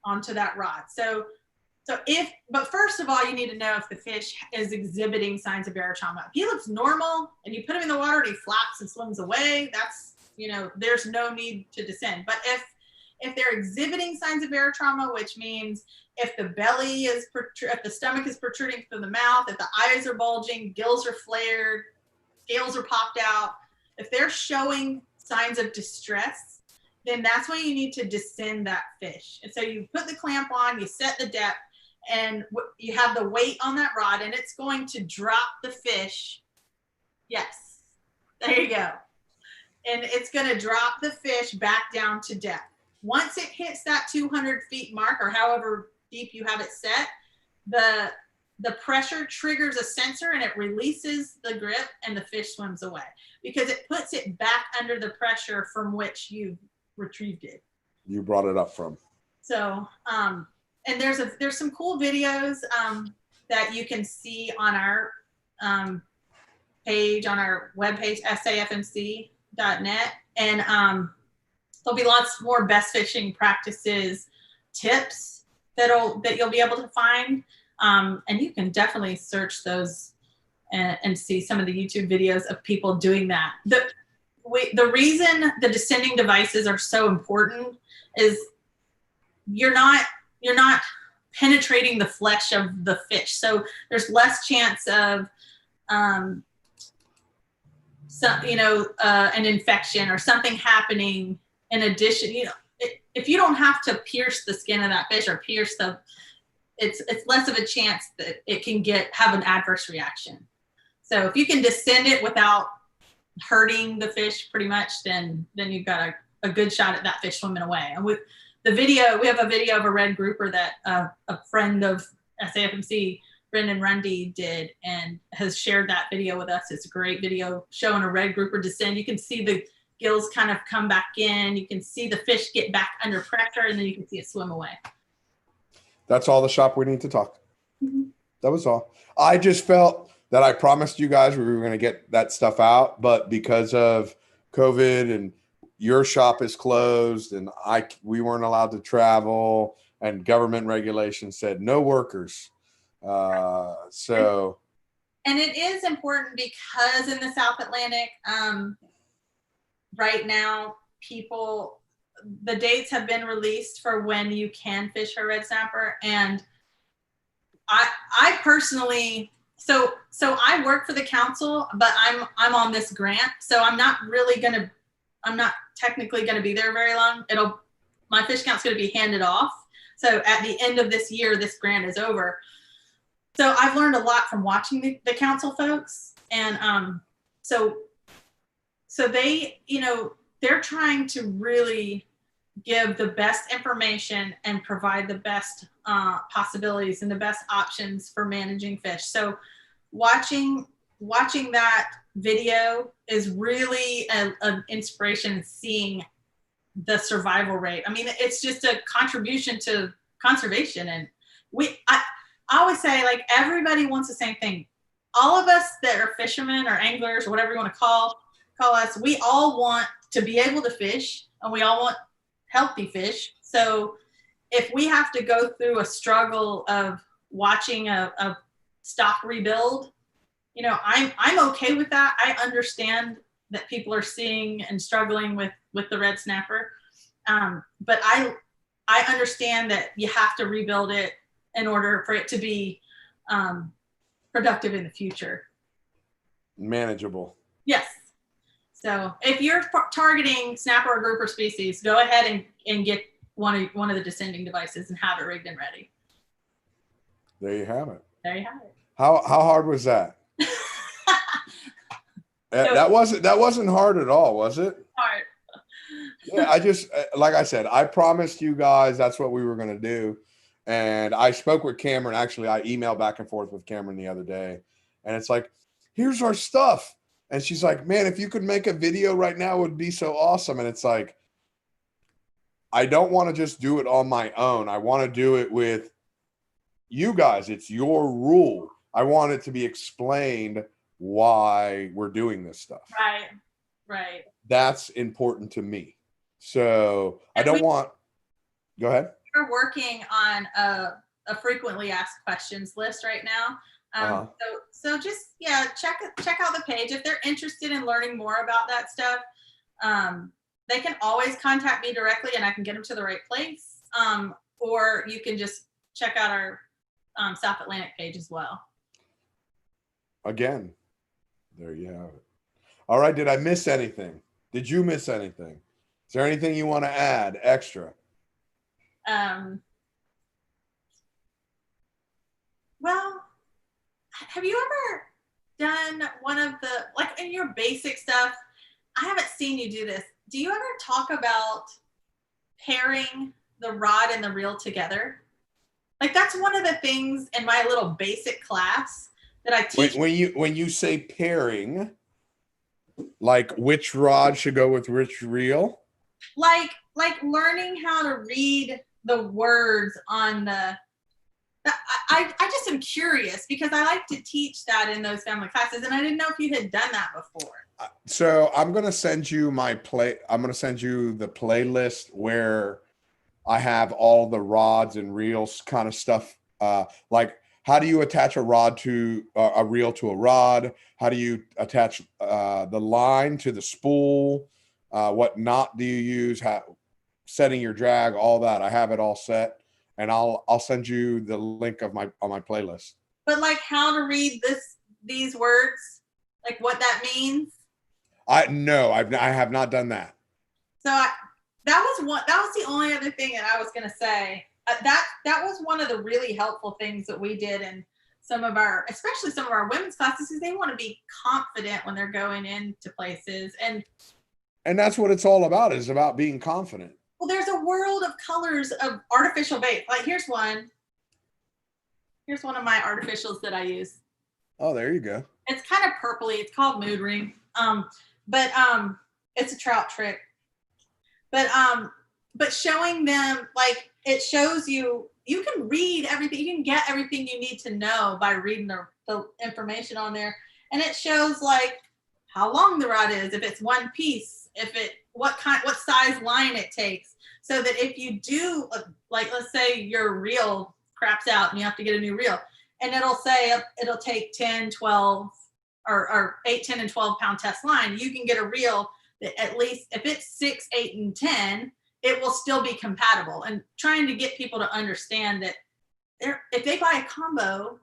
Speaker 2: onto that rod. But first of all, you need to know if the fish is exhibiting signs of barotrauma. If he looks normal and you put him in the water and he flaps and swims away, that's, there's no need to descend. But if they're exhibiting signs of barotrauma, which means if the belly is if the stomach is protruding from the mouth, if the eyes are bulging, gills are flared, scales are popped out, if they're showing signs of distress, then that's when you need to descend that fish. And so you put the clamp on, you set the depth, and you have the weight on that rod, and it's going to drop the fish. Yes, there you go. And it's going to drop the fish back down to depth. Once it hits that 200 feet mark, or however deep you have it set, the pressure triggers a sensor and it releases the grip and the fish swims away because it puts it back under the pressure from which you retrieved it.
Speaker 1: You brought it up from.
Speaker 2: So, and there's some cool videos that you can see on our page, on our webpage, safmc.net. And there'll be lots more best fishing practices tips that you'll be able to find. And you can definitely search those and see some of the YouTube videos of people doing that. The reason the descending devices are so important is you're not penetrating the flesh of the fish. So there's less chance of an infection or something happening in addition. If you don't have to pierce the skin of that fish or it's less of a chance that it can have an adverse reaction. So if you can descend it without hurting the fish pretty much, then you've got a good shot at that fish swimming away. And with the video, we have a video of a red grouper that a friend of SAFMC, Brendan Rundy, did and has shared that video with us. It's a great video showing a red grouper descend. You can see the gills kind of come back in. You can see the fish get back under pressure, and then you can see it swim away.
Speaker 1: That's all the shop we need to talk. Mm-hmm. That was all. I just felt that I promised you guys we were going to get that stuff out, but because of COVID and your shop is closed and we weren't allowed to travel and government regulations said no workers. So.
Speaker 2: And it is important because in the South Atlantic, right now, the dates have been released for when you can fish for red snapper. And I personally, so I work for the council, but I'm on this grant. So I'm not technically going to be there very long. My fish count's going to be handed off. So at the end of this year, this grant is over. So I've learned a lot from watching the council folks. And so they, they're trying to really give the best information and provide the best possibilities and the best options for managing fish. So watching that video is really an inspiration, seeing the survival rate. I mean, it's just a contribution to conservation. And I always say, like, everybody wants the same thing. All of us that are fishermen or anglers or whatever you want to call us, we all want to be able to fish, and we all want healthy fish. So if we have to go through a struggle of watching a stock rebuild, you know, I'm okay with that. I understand that people are seeing and struggling with the red snapper, but I understand that you have to rebuild it in order for it to be productive in the future.
Speaker 1: Manageable.
Speaker 2: Yes. So if you're targeting snapper or grouper species, go ahead and get one of the descending devices and have it rigged and ready.
Speaker 1: There you have it.
Speaker 2: There you have it.
Speaker 1: How hard was that? That wasn't hard at all, was it?
Speaker 2: Hard.
Speaker 1: Yeah, I just, like I said, I promised you guys that's what we were going to do. And I spoke with Cameron. Actually, I emailed back and forth with Cameron the other day. And it's like, here's our stuff. And she's like, man, if you could make a video right now, it would be so awesome. And it's like, I don't want to just do it on my own. I want to do it with you guys. It's your rule. I want it to be explained why we're doing this stuff.
Speaker 2: Right.
Speaker 1: That's important to me. So I don't want, go ahead.
Speaker 2: We're working on a frequently asked questions list right now. So just, check out the page. If they're interested in learning more about that stuff, they can always contact me directly and I can get them to the right place. Or you can just check out our South Atlantic page as well.
Speaker 1: Again, there you have it. All right. Did I miss anything? Did you miss anything? Is there anything you want to add extra?
Speaker 2: Well, have you ever done one of the, like in your basic stuff, I haven't seen you do this. Do you ever talk about pairing the rod and the reel together? Like that's one of the things in my little basic class that I teach.
Speaker 1: When you say pairing, like which rod should go with which reel?
Speaker 2: Like learning how to read the words on the I just am curious because I like to teach that in those family classes, and I didn't know if you had done that before.
Speaker 1: So I'm going to send you I'm going to send you the playlist where I have all the rods and reels kind of stuff. Like how do you attach a rod to a reel to a rod? How do you attach the line to the spool? What knot do you use? Setting your drag, all that. I have it all set. And I'll send you the link of my playlist.
Speaker 2: But like how to read these words, like what that means.
Speaker 1: I have not done that.
Speaker 2: So that was the only other thing that I was going to say. That was one of the really helpful things that we did in especially some of our women's classes, because they want to be confident when they're going into places, and
Speaker 1: that's what it's all about. Is about being confident.
Speaker 2: Well, there's a world of colors of artificial bait. Like here's one. Here's one of my artificials that I use.
Speaker 1: Oh, there you go.
Speaker 2: It's kind of purpley. It's called Mood Ring. But it's a trout trick. But showing them, like it shows you can read everything. You can get everything you need to know by reading the information on there. And it shows like how long the rod is, if it's one piece, what size line it takes. So that if you do, like, let's say your reel craps out and you have to get a new reel, and it'll take 10, 12, or 8, 10, and 12 pound test line, you can get a reel that at least if it's 6, 8, and 10, it will still be compatible. And trying to get people to understand that if they buy a combo,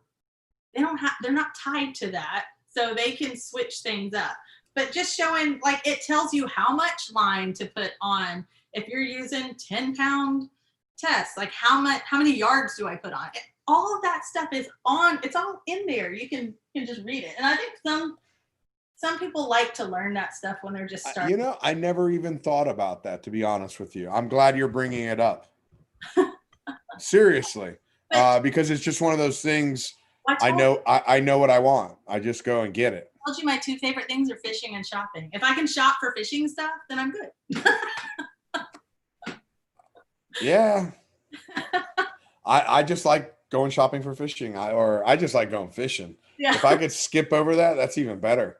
Speaker 2: they're not tied to that, so they can switch things up. But just showing, like, it tells you how much line to put on. If you're using 10-pound tests, like how many yards do I put on? All of that stuff is it's all in there. You can just read it. And I think some people like to learn that stuff when they're just starting.
Speaker 1: I never even thought about that, to be honest with you. I'm glad you're bringing it up. Seriously. Because it's just one of those things. I know what I want. I just go and get it.
Speaker 2: I told you my two favorite things are fishing and shopping. If I can shop for fishing stuff, then I'm good.
Speaker 1: Yeah. I just like going shopping for fishing. I just like going fishing.
Speaker 2: Yeah.
Speaker 1: If I could skip over that, that's even better.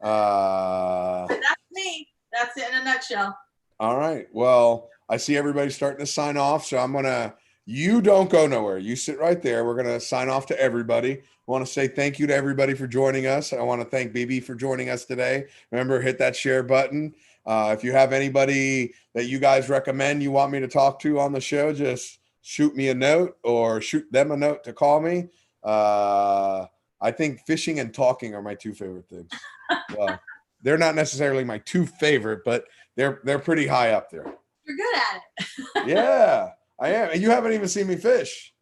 Speaker 2: That's me. That's it in a nutshell.
Speaker 1: All right. Well, I see everybody starting to sign off, so you don't go nowhere. You sit right there. We're going to sign off to everybody. I want to say thank you to everybody for joining us. I want to thank BB for joining us today. Remember, hit that share button. If you have anybody that you guys recommend you want me to talk to on the show, just shoot me a note or shoot them a note to call me. I think fishing and talking are my two favorite things. Well, they're not necessarily my two favorite, but they're pretty high up there.
Speaker 2: You're good at it.
Speaker 1: Yeah, I am. And you haven't even seen me fish.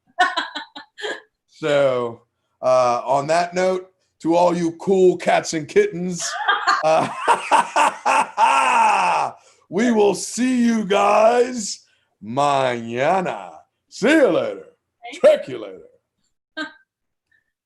Speaker 1: So on that note, to all you cool cats and kittens, we will see you guys mañana. See you later. Check you later.